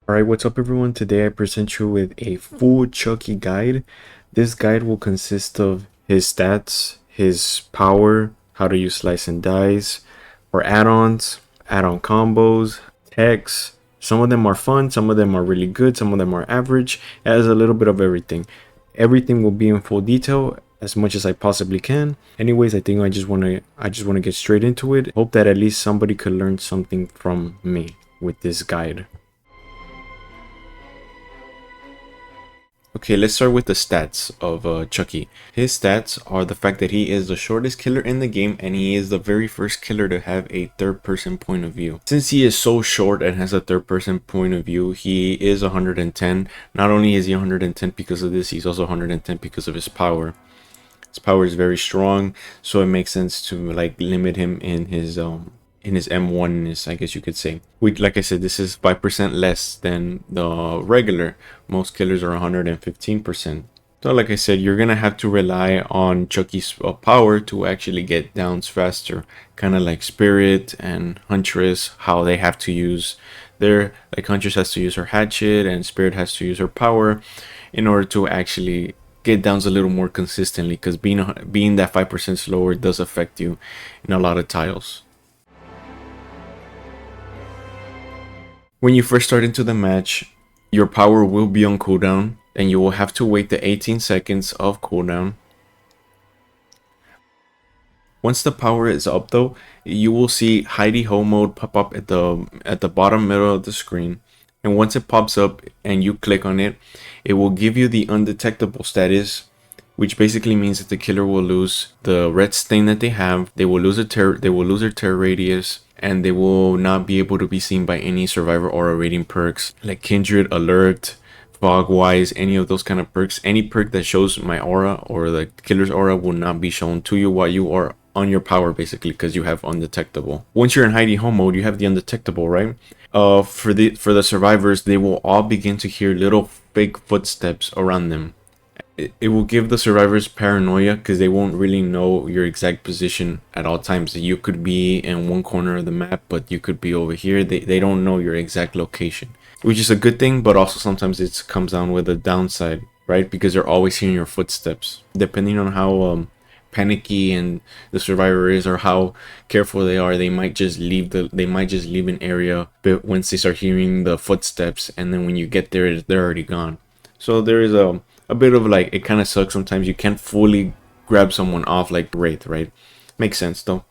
Alright, what's up everyone? Today I present you with a full Chucky guide. This guide will consist of his stats, his power, how to use slice and dice, or add-ons, add-on combos, techs. Some of them are fun, some of them are really good, some of them are average. It has a little bit of everything. Everything will be in full detail as much as I possibly can. Anyways, I think I just wanna get straight into it. Hope that at least somebody could learn something from me with this guide. Okay, let's start with the stats of Chucky. His stats are the fact that he is the shortest killer in the game and he is the very first killer to have a third-person point of view. Since he is so short and has a third-person point of view, he is 110. Not only is he 110 because of this, he's also 110 because of his power. His power is very strong, so it makes sense to like limit him in his M1ness, I guess you could say. Like I said, this is 5% less than the regular. Most killers are 115%. So like I said, you're gonna have to rely on Chucky's power to actually get downs faster. Kind of like Spirit and Huntress, how they have to use like Huntress has to use her hatchet and Spirit has to use her power in order to actually get downs a little more consistently, because being that 5% slower does affect you in a lot of tiles. When you first start into the match, your power will be on cooldown and you will have to wait the 18 seconds of cooldown. Once the power is up though, you will see hidey ho mode pop up at the bottom middle of the screen. And once it pops up and you click on it, it will give you the undetectable status, which basically means that the killer will lose the red stain that they have. They will lose their terror radius, and they will not be able to be seen by any survivor aura rating perks like Kindred, Alert, Fogwise, any of those kind of perks. Any perk that shows my aura or the killer's aura will not be shown to you while you are on your power, basically, because you have undetectable. Once you're in hidey ho mode, you have the undetectable, right? For the survivors, they will all begin to hear little fake footsteps around them. It will give the survivors paranoia because they won't really know your exact position at all times. You could be in one corner of the map, but you could be over here. They don't know your exact location, which is a good thing, but also sometimes it comes down with a downside, right? Because they're always hearing your footsteps. Depending on how panicky and the survivor is or how careful they are, they might just leave an area, but once they start hearing the footsteps, and then when you get there, they're already gone. So there is a bit of like, it kind of sucks sometimes. You can't fully grab someone off like Wraith, right? Makes sense though.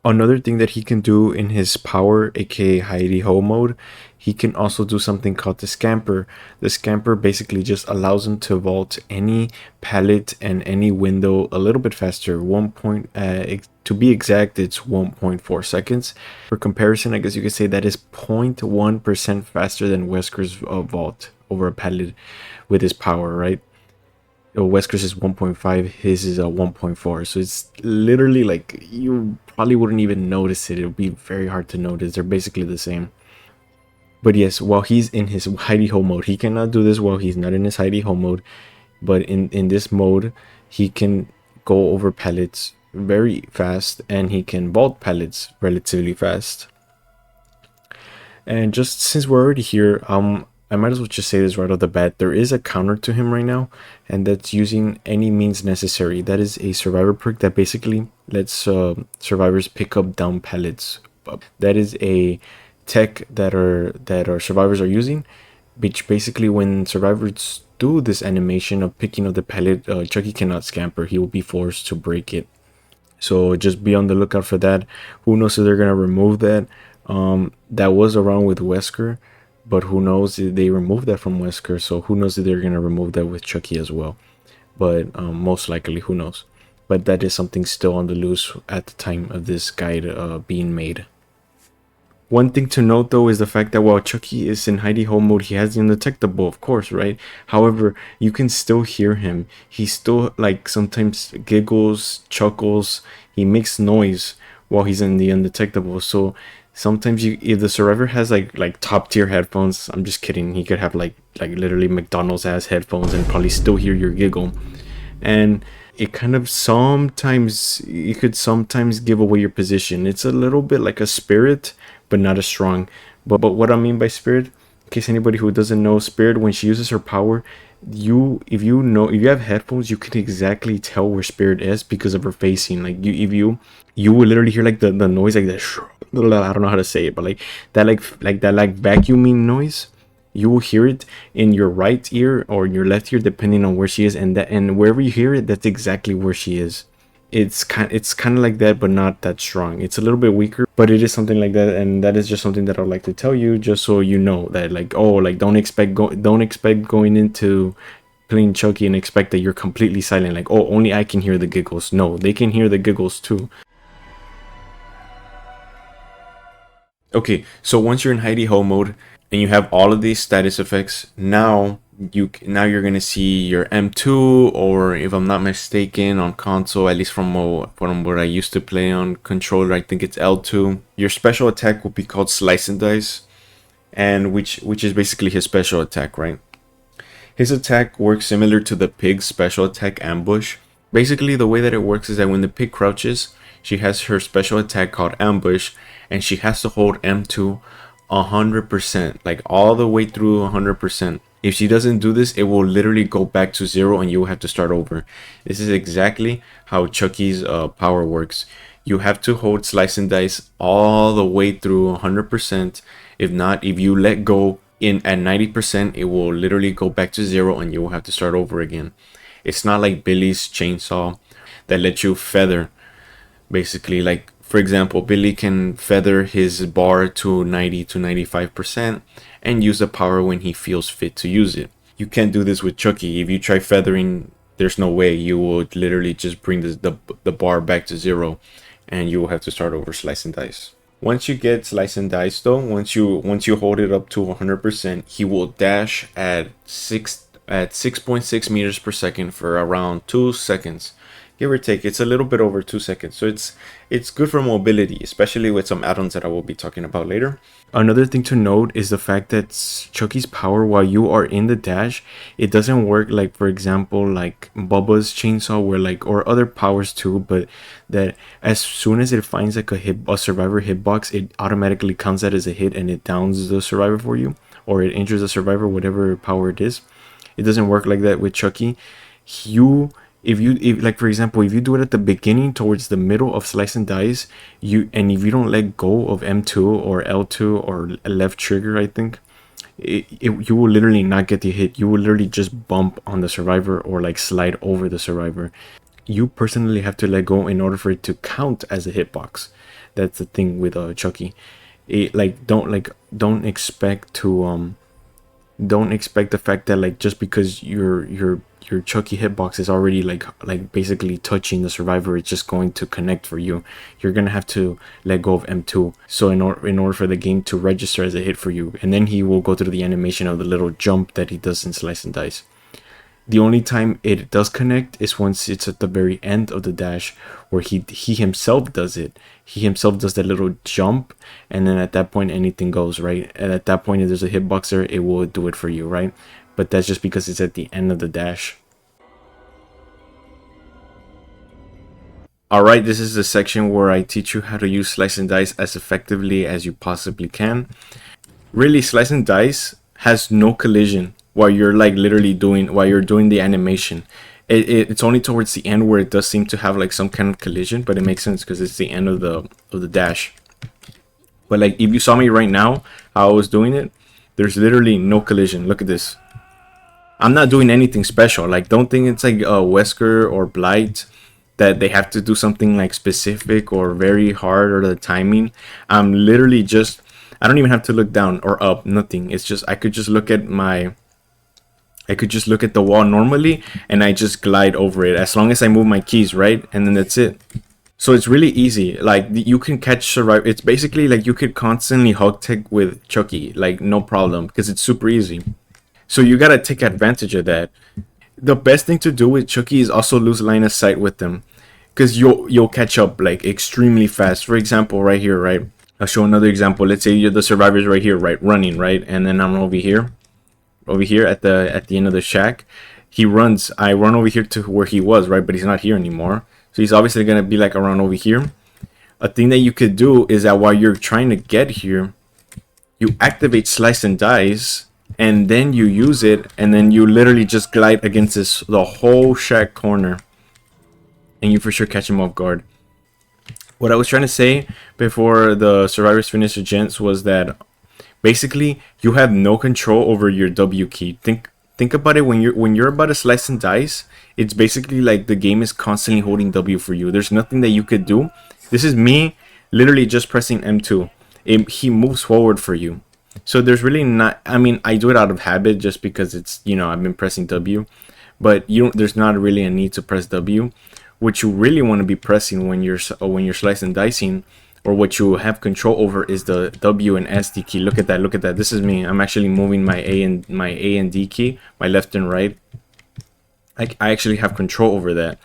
Another thing that he can do in his power, aka hidey ho mode, he can also do something called the scamper. The scamper basically just allows him to vault any pallet and any window a little bit faster. To be exact, it's 1.4 seconds. For comparison, I guess you could say that is 0.1% faster than Wesker's vault over a pallet with his power, right? Wesker's is 1.5, his is a 1.4, so it's literally like you probably wouldn't even notice it. It would be very hard to notice. They're basically the same. But yes, while he's in his hidey ho mode, he cannot do this while he's not in his hidey ho mode. But in this mode, he can go over pallets very fast and he can vault pallets relatively fast. And just since we're already here, I might as well just say this right off the bat. There is a counter to him right now, and that's using any means necessary. That is a survivor perk that basically lets survivors pick up down pallets. That is a tech that our survivors are using, which basically when survivors do this animation of picking up the pallet, Chucky cannot scamper. He will be forced to break it. So just be on the lookout for that. Who knows if they're gonna remove that? That was around with Wesker, but who knows if they removed that from Wesker. So who knows if they're gonna remove that with Chucky as well. But most likely, who knows? But that is something still on the loose at the time of this guide being made. One thing to note though is the fact that while Chucky is in hidey ho mode, he has the undetectable, of course, right? However, you can still hear him. He still like sometimes giggles, chuckles, he makes noise while he's in the undetectable. So sometimes if the survivor has like top tier headphones, I'm just kidding, he could have like literally McDonald's ass headphones and probably still hear your giggle. And it kind of you could sometimes give away your position. It's a little bit like a spirit, but not as strong. But what I mean by spirit, case anybody who doesn't know, Spirit, when she uses her power, if you have headphones, you can exactly tell where Spirit is because of her facing. Like you will literally hear like the noise, like that. I don't know how to say it, but like vacuuming noise. You will hear it in your right ear or your left ear, depending on where she is, and wherever you hear it, that's exactly where she is. It's kind of like that, but not that strong. It's a little bit weaker, but it is something like that, and that is just something that I'd like to tell you, just so you know that, like, oh, like don't expect going into playing Chucky and expect that you're completely silent. Like, oh, only I can hear the giggles. No, they can hear the giggles too. Okay, so once you're in hidey ho mode and you have all of these status effects, now you're gonna see your M2, or if I'm not mistaken, on console, at least from what I used to play on controller, I think it's L2. Your special attack will be called Slice and Dice, and which is basically his special attack, right? His attack works similar to the pig's special attack, Ambush. Basically, the way that it works is that when the pig crouches, she has her special attack called Ambush, and she has to hold M2 100%, like all the way through 100%. If she doesn't do this, it will literally go back to zero and you will have to start over. This is exactly how Chucky's power works. You have to hold Slice and Dice all the way through 100%. If not, if you let go in at 90%, it will literally go back to zero and you will have to start over again. It's not like Billy's chainsaw that lets you feather. Basically, like, for example, Billy can feather his bar to 90 to 95% and use the power when he feels fit to use it. You can't do this with Chucky. If you try feathering, there's no way. You would literally just bring the bar back to zero and you will have to start over Slice and Dice. Once you get Slice and Dice though, once you hold it up to 100%, he will dash at 6.6 meters per second for around 2 seconds, give or take. It's a little bit over 2 seconds, so it's good for mobility, especially with some add-ons that I will be talking about later. Another thing to note is the fact that Chucky's power, while you are in the dash, it doesn't work like, for example, like Bubba's chainsaw, where like, or other powers too, but that as soon as it finds like a survivor hitbox, it automatically counts that as a hit and it downs the survivor for you, or it injures the survivor, whatever power it is. It doesn't work like that with Chucky. If like, for example, if you do it at the beginning towards the middle of Slice and Dice, if you don't let go of M2 or L2 or left trigger, I think you will literally not get the hit. You will literally just bump on the survivor or like slide over the survivor. You personally have to let go in order for it to count as a hitbox. That's the thing with Chucky. Don't expect to don't expect the fact that, like, just because your Chucky hitbox is already like basically touching the survivor, it's just going to connect for you. You're gonna have to let go of M2, so in order for the game to register as a hit for you, and then he will go through the animation of the little jump that he does in Slice and Dice. The only time it does connect is once it's at the very end of the dash, where he himself does it. He himself does that little jump, and then at that point anything goes, right? And at that point, if there's a hitbox there, it will do it for you, right? But that's just because it's at the end of the dash. Alright, this is the section where I teach you how to use Slice and Dice as effectively as you possibly can. Really, Slice and Dice has no collision while you're doing the animation. It's only towards the end where it does seem to have like some kind of collision, but it makes sense because it's the end of the dash. But like, if you saw me right now, how I was doing it, there's literally no collision. Look at this. I'm not doing anything special. Like, don't think it's like Wesker or Blight that they have to do something like specific or very hard, or the timing. I'm literally just, I don't even have to look down or up, nothing. It's just, I could just look at the wall normally and I just glide over it as long as I move my keys, right? And then that's it. So it's really easy. Like, you can catch survivor. It's basically like you could constantly hug tech with Chucky, like, no problem, because it's super easy. So you gotta take advantage of that. The best thing to do with Chucky is also lose line of sight with them, because you'll catch up like extremely fast. For example, right here, right? I'll show another example. Let's say you're the survivors right here, right, running, right, and then I'm over here at the end of the shack. He runs. I run over here to where he was, right, but he's not here anymore. So he's obviously gonna be like around over here. A thing that you could do is that while you're trying to get here, you activate Slice and Dice, and then you use it, and then you literally just glide against the whole shack corner, and you for sure catch him off guard. What I was trying to say before the survivors finish the gents was that basically you have no control over your W key. Think about it, when you're about to slice and dice, it's basically like the game is constantly holding W for you. There's nothing that you could do. This is me literally just pressing M2. He moves forward for you. So there's really not, I mean, I do it out of habit just because it's, I've been pressing W, but there's not really a need to press W. What you really want to be pressing when you're slicing and dicing, or what you have control over, is the W and SD key. Look at that, look at that. This is me. I'm actually moving my A and D key, my left and right. I actually have control over that.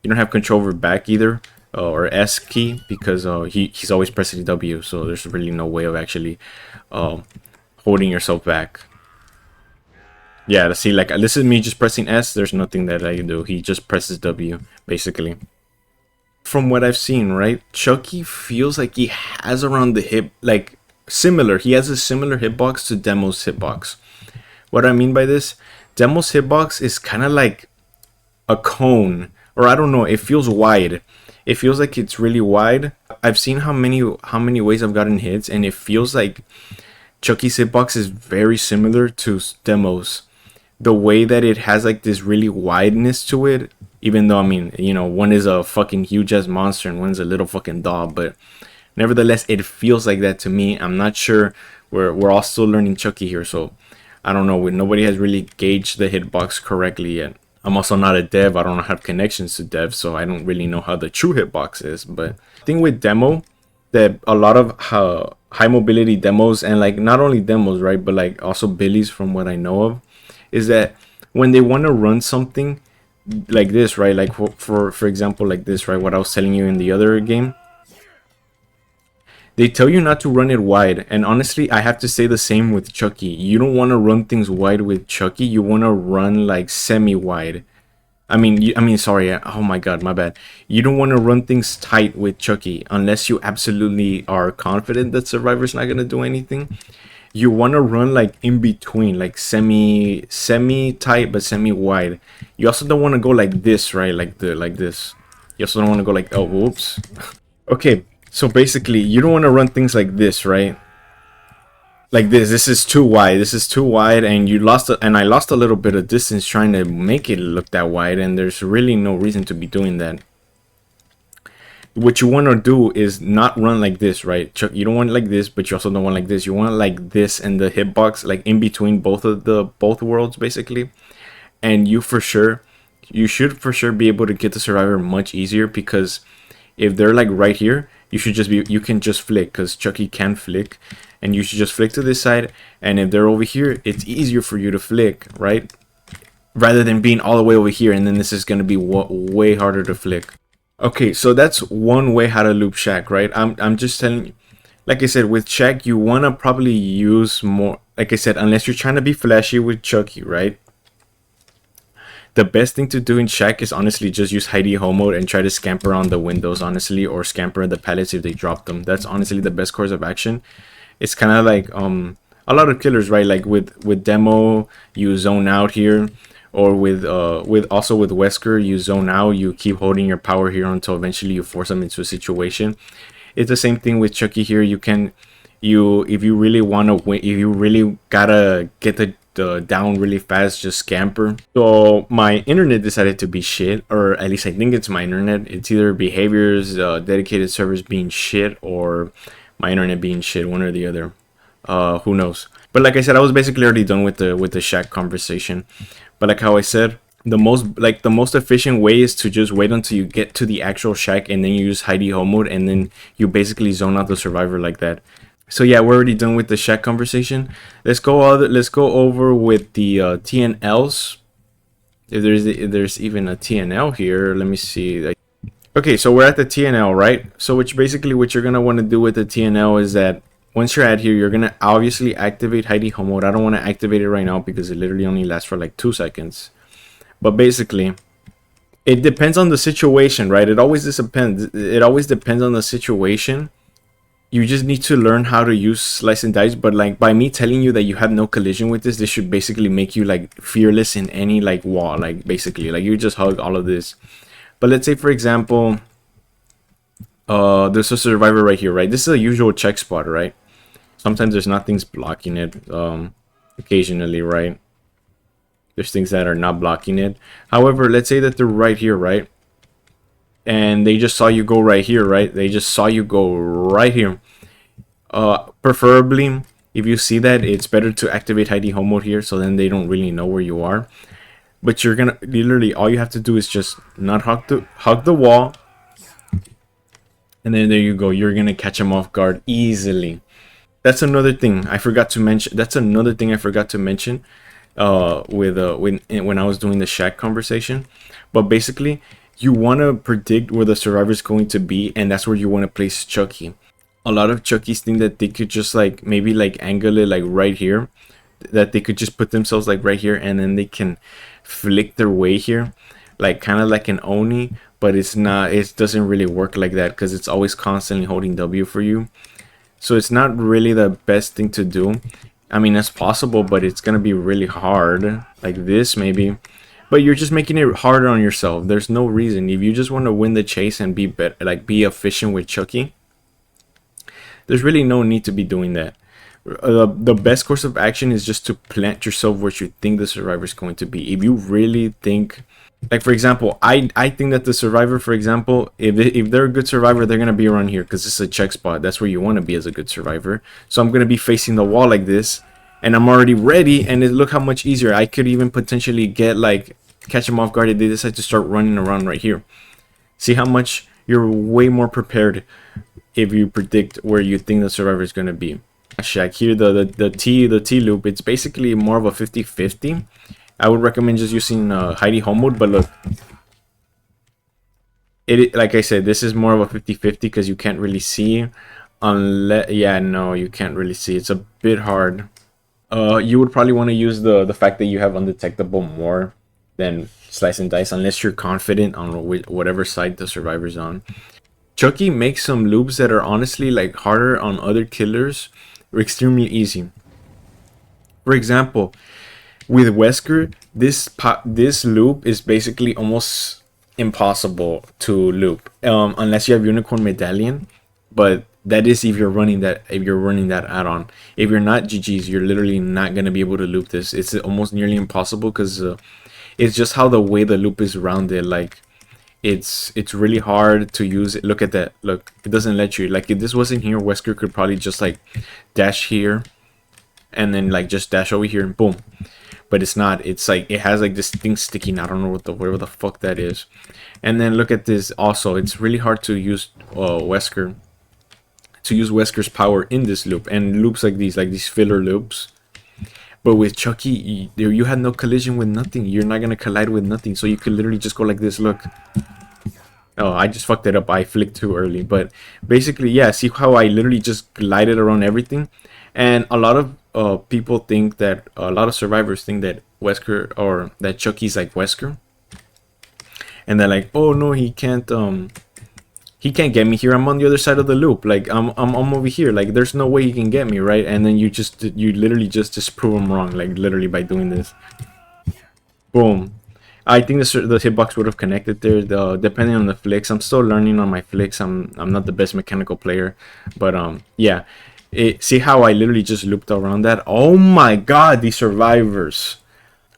You don't have control over back either, or S key, because he's always pressing W. So there's really no way of actually holding yourself back. Yeah, to see, like, this is me just pressing S. There's nothing that I can do. He just presses W, basically. From what I've seen, right, Chucky feels like he has around the hip, like, similar. He has a similar hitbox to Demo's hitbox. What I mean by this, Demo's hitbox is kind of like a cone, or I don't know. It feels wide. It feels like it's really wide. I've seen how many ways I've gotten hits, and it feels like Chucky's hitbox is very similar to Demo's. The way that it has like this really wideness to it, even though, I mean, one is a fucking huge ass monster and one's a little fucking dog, but nevertheless, it feels like that to me. I'm not sure. We're all still learning Chucky here, so I don't know. Nobody has really gauged the hitbox correctly yet. I'm also not a dev. I don't have connections to devs, so I don't really know how the true hitbox is. But the thing with Demo, that a lot of high mobility demos, and like not only demos, right, but like also Billies, from what I know of, is that when they want to run something like this, right, like for example, like this, right, what I was telling you in the other game, they tell you not to run it wide. And honestly, I have to say the same with Chucky. You don't want to run things wide with Chucky. You want to run like semi-wide. Sorry. Oh my god, my bad. You don't want to run things tight with Chucky unless you absolutely are confident that Survivor's not gonna do anything. You want to run like in between, like semi tight but semi wide. You also don't want to go like this, right? Like this. You also don't want to go like, oh, whoops. Okay, so basically, you don't want to run things like this, right? Like this. This is too wide. This is too wide, and I lost a little bit of distance trying to make it look that wide, and there's really no reason to be doing that. What you want to do is not run like this, right? You don't want it like this, but you also don't want like this. You want it like this, and the hitbox like in between both worlds, basically. And you should for sure be able to get the survivor much easier, because if they're like right here, you can just flick, because Chucky can flick, and you should just flick to this side. And if they're over here, it's easier for you to flick, right? Rather than being all the way over here, and then this is going to be way harder to flick. Okay, so that's one way how to loop Shack, right? I'm just telling you, like I said, with Shack, you want to probably use more, like I said, unless you're trying to be flashy with Chucky, right? The best thing to do in Shack is honestly just use Heidi Ho mode and try to scamper on the windows, honestly, or scamper the pallets if they drop them. That's honestly the best course of action. It's kind of like a lot of killers, right? Like with Demo, you zone out here. Or with Wesker, you zone out, you keep holding your power here until eventually you force them into a situation. It's the same thing with Chucky here. If you really want to win, if you really gotta get the down really fast, just scamper. So my internet decided to be shit, or at least I think it's my internet. It's either behaviors, dedicated servers being shit, or my internet being shit, one or the other. Who knows? But like I said, I was basically already done with the Shack conversation. But like how I said, the most efficient way is to just wait until you get to the actual Shack, and then you use Heidi Ho mode, and then you basically zone out the survivor like that. So yeah, we're already done with the Shack conversation. Let's go over with the TNLs. If there's even a TNL here, let me see. Okay, so we're at the TNL, right? So what you're gonna want to do with the TNL is that once you're at here, you're gonna obviously activate Heidi Ho mode. I don't want to activate it right now because it literally only lasts for like 2 seconds. But basically, it depends on the situation, right? It always depends on the situation. You just need to learn how to use slice and dice. But like by me telling you that you have no collision with this should basically make you like fearless in any like wall. Like basically, like you just hug all of this. But let's say for example, there's a survivor right here, right? This is a usual check spot, right? Sometimes there's not things blocking it. Occasionally, right? There's things that are not blocking it. However, let's say that they're right here, right? And they just saw you go right here, right? They just saw you go right here. Preferably, if you see that, it's better to activate hidey home mode here, so then they don't really know where you are. But you're gonna literally all you have to do is just not hug the wall, and then there you go. You're gonna catch them off guard easily. That's another thing I forgot to mention. When I was doing the shack conversation. But basically, you want to predict where the survivor is going to be, and that's where you want to place Chucky. A lot of Chuckies think that they could just like maybe like angle it like right here, that they could just put themselves like right here, and then they can flick their way here, like kind of like an Oni. But it's not. It doesn't really work like that because it's always constantly holding W for you. So it's not really the best thing to do. I mean, it's possible, but it's gonna be really hard. Like this, maybe. But you're just making it harder on yourself. There's no reason. If you just want to win the chase and be better, like be efficient with Chucky, there's really no need to be doing that. The best course of action is just to plant yourself where you think the survivor is going to be. If you really think, like for example, I think that the survivor, for example, if they're a good survivor, they're gonna be around here because this is a check spot. That's where you want to be as a good survivor. So I'm gonna be facing the wall like this, and I'm already ready. And look how much easier I could even potentially get, like catch them off guard if they decide to start running around right here. See how much you're way more prepared if you predict where you think the survivor is gonna be. Shack here, the T loop, it's basically more of a 50-50. I would recommend just using hidey home mode, but look, like I said, this is more of a 50-50 because you can't really see unless, yeah, no, you can't really see. It's a bit hard. You would probably want to use the fact that you have undetectable more than slice and dice, unless you're confident on whatever side the survivor's on. Chucky makes some loops that are honestly like harder on other killers, or extremely easy. For example, with Wesker, this loop is basically almost impossible to loop, unless you have Unicorn Medallion. But that is if you're running that add-on. If you're not, GG's, you're literally not gonna be able to loop this. It's almost nearly impossible because it's just how the way the loop is rounded. Like it's really hard to use it. Look at that. Look, it doesn't let you. Like if this wasn't here, Wesker could probably just like dash here and then like just dash over here and boom. But it's not. It's like it has like this thing sticking. I don't know whatever the fuck that is. And then look at this. Also, it's really hard to use Wesker. To use Wesker's power in this loop and loops like these filler loops. But with Chucky, you had no collision with nothing. You're not gonna collide with nothing. So you could literally just go like this. Look. Oh, I just fucked it up. I flicked too early. But basically, yeah. See how I literally just glided around everything. And a lot of people think that, a lot of survivors think that Wesker, or that Chucky's like Wesker, and they're like, oh no, he can't get me here. I'm on the other side of the loop. Like I'm over here. Like there's no way he can get me, right? And then you literally just prove him wrong, like literally by doing this. Boom. I think the hitbox would have connected there, depending on the flicks. I'm still learning on my flicks. I'm not the best mechanical player, but yeah. See how I literally just looped around that? Oh my god, these survivors.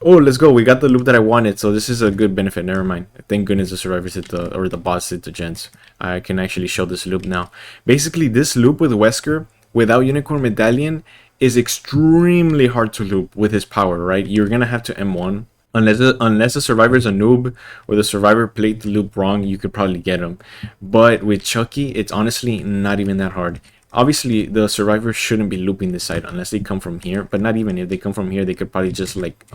Oh, let's go. We got the loop that I wanted, so this is a good benefit. Never mind. Thank goodness the survivors hit the boss hit the gens. I can actually show this loop now. Basically, this loop with Wesker without Unicorn Medallion is extremely hard to loop with his power, right? You're gonna have to M1. Unless the survivor's a noob or the survivor played the loop wrong, you could probably get him. But with Chucky, it's honestly not even that hard. Obviously, the survivor shouldn't be looping this side unless they come from here. But not even if they come from here, they could probably just like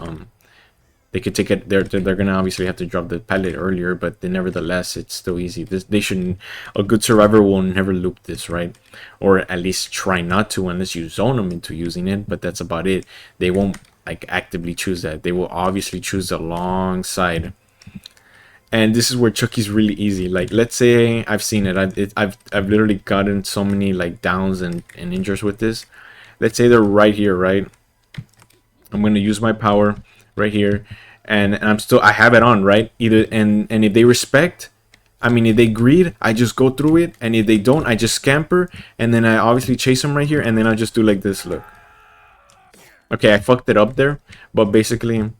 they could take it. They're gonna obviously have to drop the pallet earlier, but nevertheless, it's still easy. They shouldn't. A good survivor will never loop this, right? Or at least try not to, unless you zone them into using it. But that's about it. They won't like actively choose that. They will obviously choose the long side. And this is where Chucky's really easy. Like, let's say I've seen it. I've literally gotten so many like downs and injures with this. Let's say they're right here, right? I'm gonna use my power right here, and I have it on, right? Either and if they respect, I mean, if they greed, I just go through it, and if they don't, I just scamper, and then I obviously chase them right here, and then I'll just do like this. Look. Okay, I fucked it up there, but basically,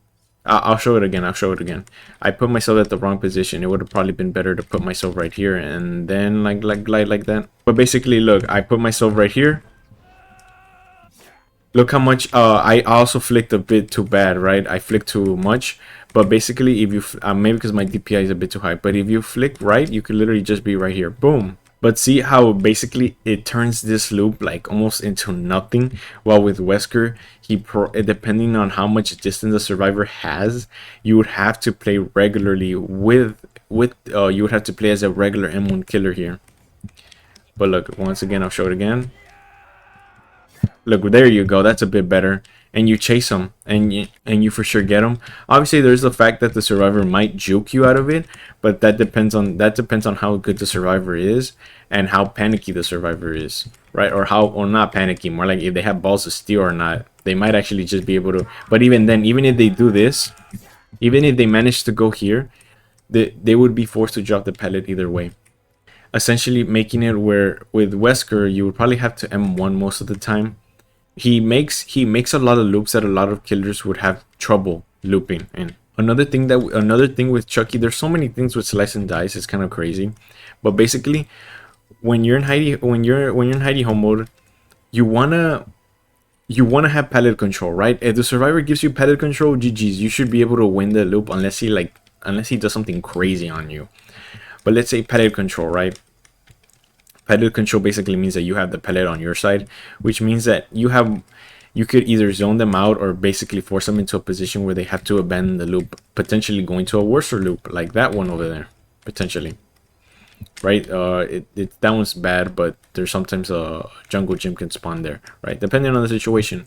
I'll show it again. I'll show it again. I put myself at the wrong position. It would have probably been better to put myself right here and then like glide like that. But basically, look, I put myself right here. Look how much I also flicked a bit too bad, right? I flicked too much. But basically, if you maybe because my DPI is a bit too high, but if you flick right, you could literally just be right here. Boom. But see how basically it turns this loop like almost into nothing. While with Wesker, depending on how much distance the survivor has, you would have to play regularly you would have to play as a regular M1 killer here. But look, once again, I'll show it again. Look, there you go. That's a bit better. And you chase them, and you for sure get them. Obviously, there's the fact that the survivor might juke you out of it, but that depends on how good the survivor is and how panicky the survivor is, right? Or not panicky, more like if they have balls of steel or not. They might actually just be able to. But even then, even if they do this, even if they manage to go here, they would be forced to drop the pellet either way. Essentially, making it where with Wesker, you would probably have to M1 most of the time. He makes a lot of loops that a lot of killers would have trouble looping in. Another thing with Chucky, there's so many things with slice and dice, it's kind of crazy. But basically, when you're in hidey home mode, you wanna have pallet control, right? If the survivor gives you pallet control, GG's, you should be able to win the loop unless he does something crazy on you. But let's say pallet control, right? Pellet control basically means that you have the pellet on your side, which means that you could either zone them out or basically force them into a position where they have to abandon the loop, potentially going to a worse loop like that one over there, potentially. Right? That one's bad, but there's sometimes a jungle gym can spawn there, right? Depending on the situation.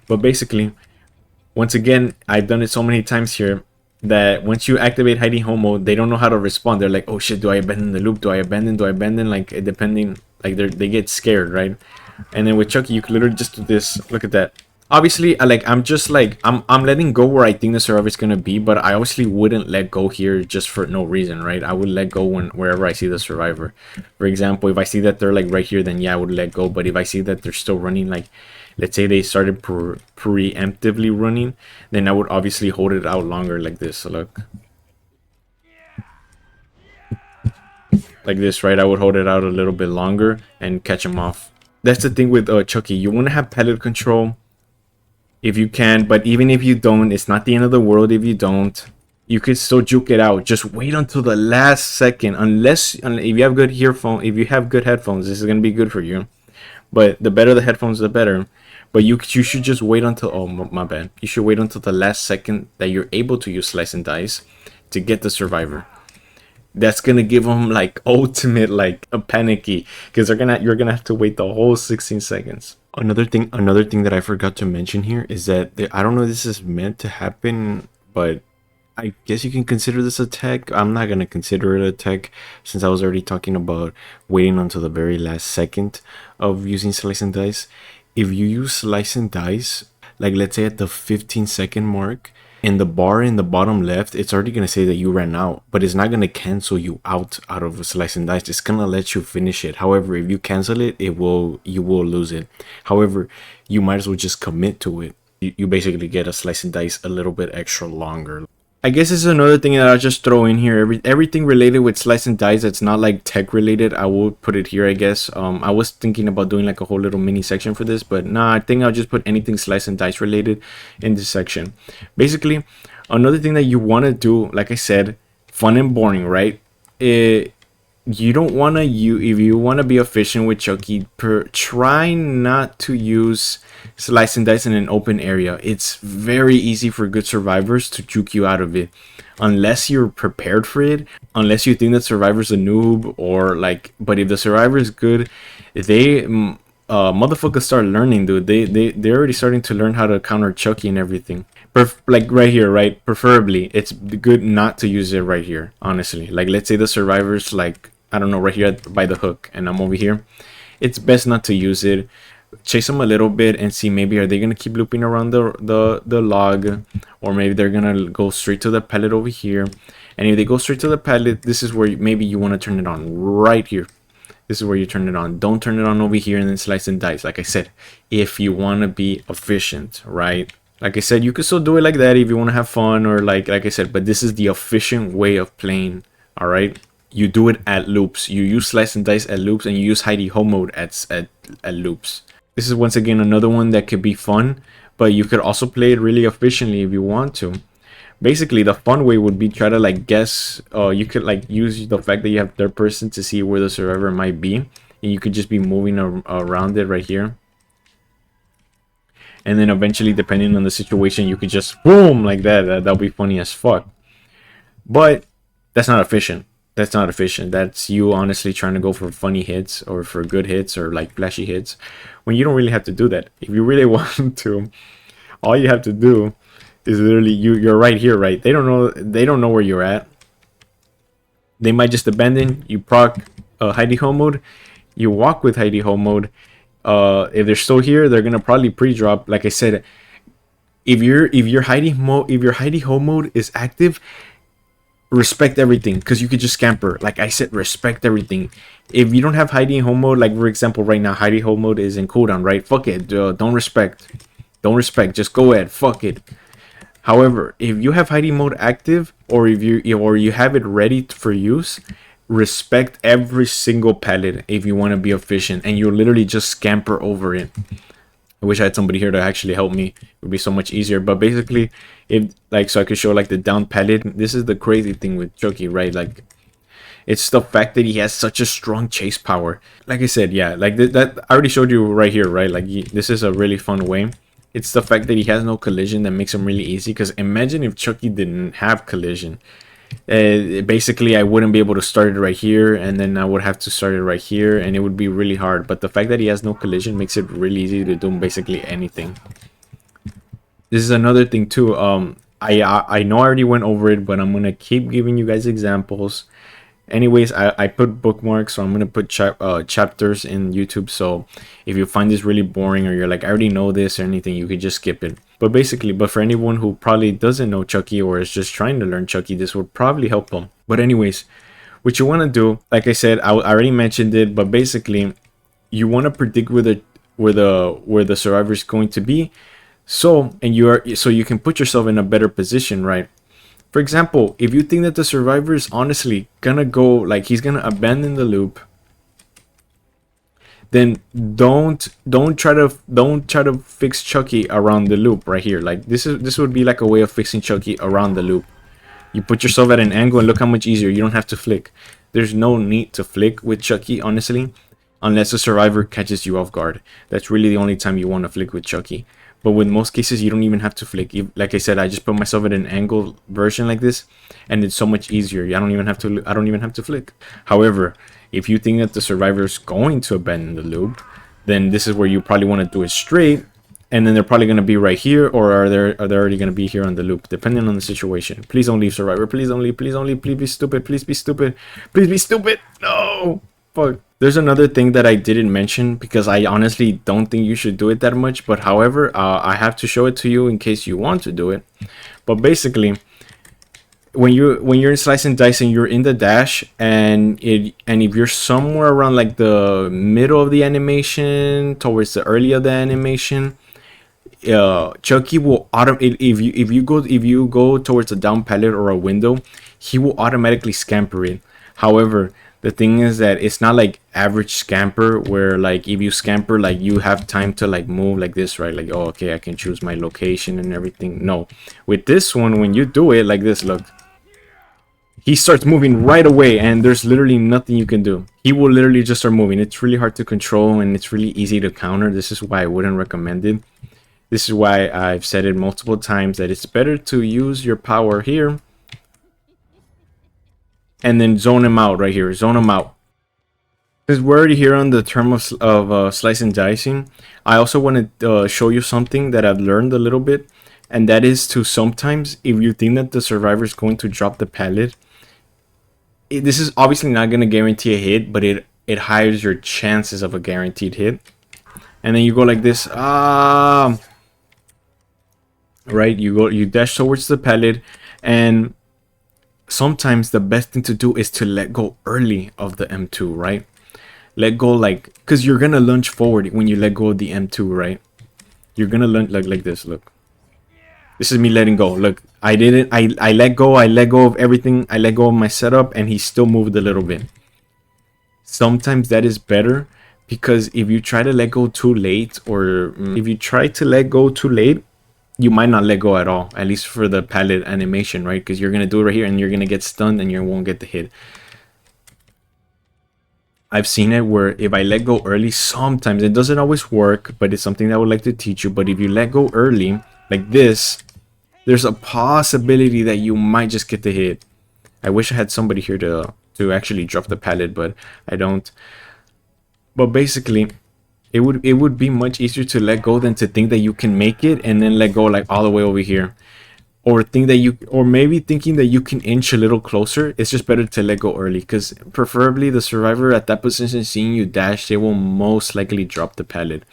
But basically, once again, I've done it so many times here that once you activate hiding home mode, they don't know how to respond. They're like, oh shit, do I abandon the loop? Do I abandon? Like, depending, like they get scared, right? And then with Chucky, you can literally just do this. Look at that. Obviously, I'm letting go where I think the survivor is gonna be, but I obviously wouldn't let go here just for no reason, right? I would let go wherever I see the survivor. For example, if I see that they're like right here, then yeah, I would let go. But if I see that they're still running, like let's say they started preemptively running, then I would obviously hold it out longer like this. So look. Like this, right? I would hold it out a little bit longer and catch them off. That's the thing with Chucky. You want to have pellet control if you can, but even if you don't, it's not the end of the world if you don't. You could still juke it out. Just wait until the last second. Unless if you have good headphones, this is gonna be good for you. But the better the headphones, the better. But you should just wait until, oh my bad. You should wait until the last second that you're able to use slice and dice to get the survivor. That's gonna give them like ultimate like a panicky, because you're gonna have to wait the whole 16 seconds. Another thing that I forgot to mention here is that I don't know if this is meant to happen, but I guess you can consider this a tech. I'm not gonna consider it a tech since I was already talking about waiting until the very last second of using slice and dice. If you use slice and dice, like let's say at the 15-second mark, in the bar in the bottom left, it's already gonna say that you ran out, but it's not gonna cancel you out of a slice and dice. It's gonna let you finish it. However, if you cancel it, you will lose it. However, you might as well just commit to it. You basically get a slice and dice a little bit extra longer. I guess this is another thing that I'll just throw in here. Everything related with slice and dice that's not like tech related, I will put it here, I guess. I was thinking about doing like a whole little mini section for this, but nah, I think I'll just put anything slice and dice related in this section. Basically, another thing that you want to do, like I said, fun and boring, right? You don't want to, if you want to be efficient with Chucky, try not to use slice and dice in an open area. It's very easy for good survivors to juke you out of it, unless you're prepared for it, unless you think that survivor's a noob or like. But if the survivor is good, they motherfuckers start learning, dude. They're already starting to learn how to counter Chucky and everything. like right here, right? Preferably, it's good not to use it right here. Honestly, like let's say the survivors, like I don't know, right here by the hook, and I'm over here. It's best not to use it. Chase them a little bit and see maybe are they gonna keep looping around the log, or maybe they're gonna go straight to the pellet over here. And if they go straight to the pellet, this is where maybe you want to turn it on right here. This is where you turn it on. Don't turn it on over here and then slice and dice. Like I said, if you want to be efficient, right? Like I said, you can still do it like that if you want to have fun, or like I said, but this is the efficient way of playing. All right, you do it at loops. You use slice and dice at loops, and you use hidey home mode at loops. This is once again another one that could be fun, but you could also play it really efficiently if you want to. Basically, the fun way would be try to like guess. You could like use the fact that you have third person to see where the survivor might be, and you could just be moving around it right here. And then eventually, depending on the situation, you could just boom like that. That'll be funny as fuck. But that's not efficient. That's not efficient. That's you honestly trying to go for funny hits or for good hits or like flashy hits, when you don't really have to do that. If you really want to, all you have to do is literally you're right here, right? They don't know where you're at. They might just abandon. You proc hidey home mode. You walk with hidey home mode. If they're still here, they're gonna probably pre-drop. Like I said, if your hidey home mode is active, respect everything, because you could just scamper. Like I said, respect everything. If you don't have hidey home mode, like for example right now, hidey home mode is in cooldown, right? Fuck it, don't respect. Just go ahead, fuck it. However, if you have hidey mode active, or if you have it ready for use, respect every single pallet if you want to be efficient, and you literally just scamper over it. I wish I had somebody here to actually help me. It would be so much easier. But basically, if like, so I could show like the down pallet. This is the crazy thing with Chucky, right? Like, it's the fact that he has such a strong chase power. Like I said, yeah, like that I already showed you right here, right? Like this is a really fun way. It's the fact that he has no collision that makes him really easy. Because imagine if Chucky didn't have collision. Basically, I wouldn't be able to start it right here, and then I would have to start it right here, and it would be really hard. But the fact that he has no collision makes it really easy to do basically anything. This is another thing too. I know I already went over it, but I'm gonna keep giving you guys examples. Anyways, I put bookmarks, so I'm gonna put chapters in YouTube. So if you find this really boring, or you're like, I already know this or anything, you could just skip it. But basically, for anyone who probably doesn't know Chucky or is just trying to learn Chucky, this would probably help them. But anyways, what you want to do, like I said, I already mentioned it, but basically, you want to predict where the survivor is going to be, so you can put yourself in a better position, right? For example, if you think that the survivor is honestly gonna go, like he's gonna abandon the loop, then don't try to fix Chucky around the loop right here. Like this would be like a way of fixing Chucky around the loop. You put yourself at an angle, and look how much easier. You don't have to flick. There's no need to flick with Chucky, honestly, unless the survivor catches you off guard. That's really the only time you want to flick with Chucky. But with most cases, you don't even have to flick. Like I said, I just put myself at an angle version like this, and it's so much easier. I don't even have to flick. However, if you think that the survivor is going to abandon the loop, then this is where you probably want to do it straight, and then they're probably going to be right here, or are they already going to be here on the loop, depending on the situation. Please don't leave, survivor. Please be stupid. Please be stupid. No. Fuck. There's another thing that I didn't mention, because I honestly don't think you should do it that much, but however, I have to show it to you in case you want to do it. But basically, when you're in slice and dice and you're in the dash, and if you're somewhere around like the middle of the animation towards the early of the animation, Chucky will if you go towards a down pallet or a window, he will automatically scamper it. However, the thing is that it's not like average scamper, where like if you scamper, like you have time to like move like this, right? Like, oh, okay, I can choose my location and everything. No, with this one, when you do it like this, look, he starts moving right away, and there's literally nothing you can do. He will literally just start moving. It's really hard to control, and it's really easy to counter. This is why I wouldn't recommend it. This is why I've said it multiple times that it's better to use your power here, and then zone him out right here. Zone him out. Because we're already here on the term of slice and dicing. I also want to show you something that I've learned a little bit. and that is to sometimes, if you think that the survivor is going to drop the pallet, this is obviously not going to guarantee a hit, but it higher your chances of a guaranteed hit. And then you go like this, right? You dash towards the pallet, and sometimes the best thing to do is to let go early of the M2, right? Let go, like, because you're gonna lunge forward when you let go of the M2, right? You're gonna lunge like this. Look, this is me letting go. Look, I didn't. I let go. I let go of everything. I let go of my setup, and he still moved a little bit. Sometimes that is better, because if you try to let go too late, or if you try to let go too late, you might not let go at all, at least for the pallet animation, right? Because you're gonna do it right here and you're gonna get stunned and you won't get the hit. I've seen it where if I let go early, sometimes it doesn't always work, but it's something that I would like to teach you. But if you let go early like this, there's a possibility that you might just get the hit. I wish I had somebody here to actually drop the pallet, but I don't. But basically, it would be much easier to let go than to think that you can make it and then let go like all the way over here, or think that you, or maybe thinking that you can inch a little closer. It's just better to let go early, because preferably the survivor at that position, seeing you dash, they will most likely drop the pallet.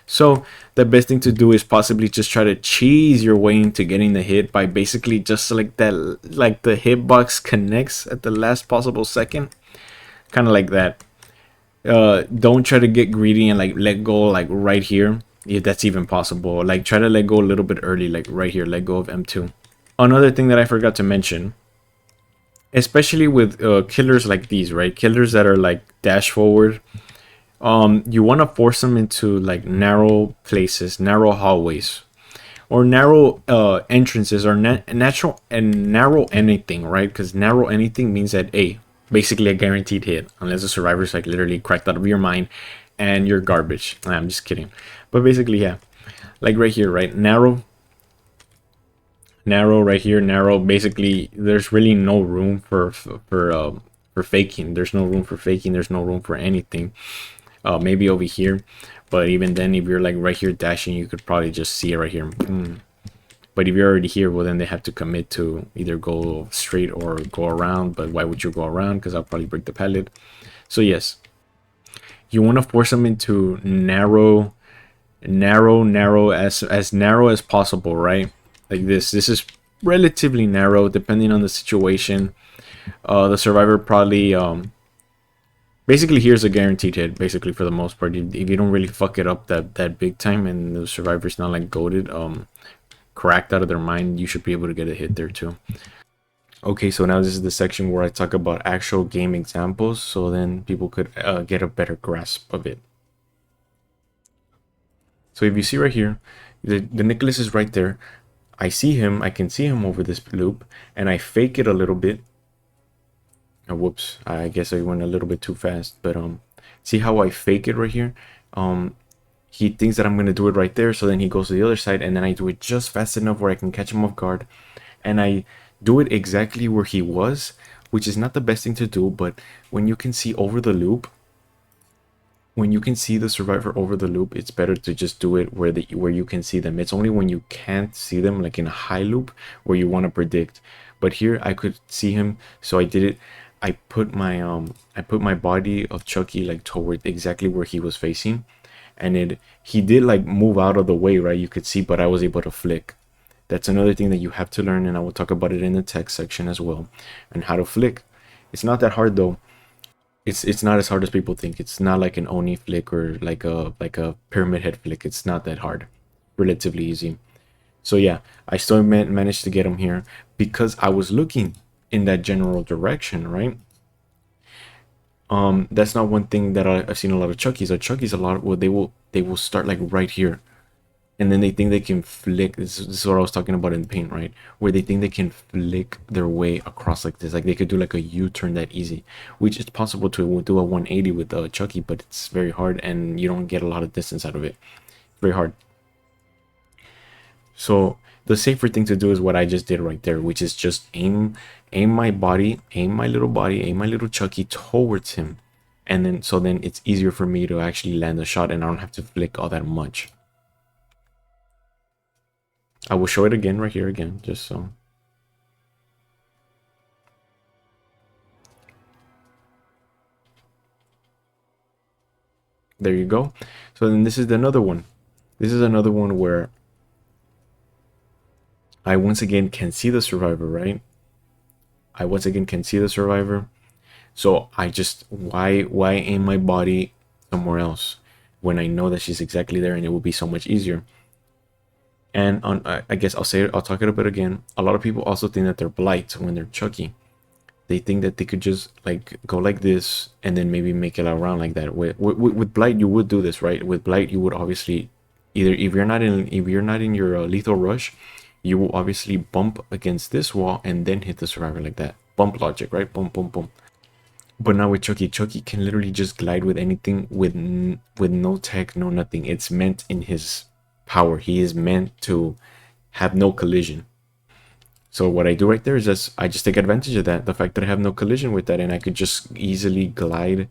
So the best thing to do is possibly just try to cheese your way into getting the hit by basically just like that, like the hitbox connects at the last possible second, kind of like that. Don't try to get greedy and like let go like right here, if that's even possible. Like try to let go a little bit early, like right here, let go of M2. Another thing that I forgot to mention, especially with killers like these, right? Killers that are like dash forward, you want to force them into like narrow places, narrow hallways, or narrow entrances, or natural and narrow anything, right? Because narrow anything means that basically a guaranteed hit, unless the survivor's like literally cracked out of your mind and you're garbage. I'm just kidding, but basically, yeah, like right here, right? Narrow right here, narrow. Basically, there's really no room for faking. There's no room for faking. There's no room for anything. Maybe over here, but even then, if you're like right here dashing, you could probably just see it right here. But if you're already here, well, then they have to commit to either go straight or go around. But why would you go around? Because I'll probably break the pallet. So yes, you want to force them into narrow, as narrow as possible, right? Like this is relatively narrow depending on the situation. The survivor probably basically, here's a guaranteed hit, basically, for the most part. If you don't really fuck it up that big time and the survivor's not like goated, cracked out of their mind, you should be able to get a hit there too. Okay, so now this is the section where I talk about actual game examples, so then people could get a better grasp of it. So if you see right here, the Nicholas is right there. I see him, I can see him over this loop, and I fake it a little bit. Oh, whoops, I guess I went a little bit too fast, but see how I fake it right here? He thinks that I'm gonna do it right there, so then he goes to the other side, and then I do it just fast enough where I can catch him off guard, and I do it exactly where he was, which is not the best thing to do. But when you can see over the loop, when you can see the survivor over the loop, it's better to just do it where you can see them. It's only when you can't see them, like in a high loop, where you want to predict. But here I could see him, so I did it. I put my body of Chucky like toward exactly where he was facing, and he did like move out of the way, right? You could see, but I was able to flick. That's another thing that you have to learn, and I will talk about it in the text section as well, and how to flick. It's not that hard though. It's not as hard as people think. It's not like an Oni flick or like a pyramid head flick. It's not that hard. Relatively easy. So yeah, I still managed to get him here because I was looking in that general direction, right? That's not one thing that I've seen a lot of Chuckies. Chuckies a lot. Well, they will start like right here, and then they think they can flick. This is what I was talking about in paint, right? Where they think they can flick their way across like this. Like they could do like a U-turn that easy, which is possible to do a 180 with Chucky, but it's very hard, and you don't get a lot of distance out of it. Very hard. So the safer thing to do is what I just did right there, which is just aim my body, aim my little Chucky towards him, and then then it's easier for me to actually land the shot, and I don't have to flick all that much. I will show it again right here again, just so. There you go. So then this is another one. This is another one where I once again can see the survivor, right? I once again can see the survivor. So I just, why aim my body somewhere else when I know that she's exactly there and it will be so much easier? And on, I guess I'll say it, I'll talk it a bit again. A lot of people also think that they're blight when they're Chucky. They think that they could just like go like this and then maybe make it around like that. With blight, you would do this, right? With blight, you would obviously either, if you're not in your lethal rush, you will obviously bump against this wall and then hit the survivor like that. Bump logic, right? Boom, boom, boom. But now with Chucky, Chucky can literally just glide with anything with no tech, no nothing. It's meant in his power. He is meant to have no collision. So what I do right there is just I just take advantage of that, the fact that I have no collision with that, and I could just easily glide.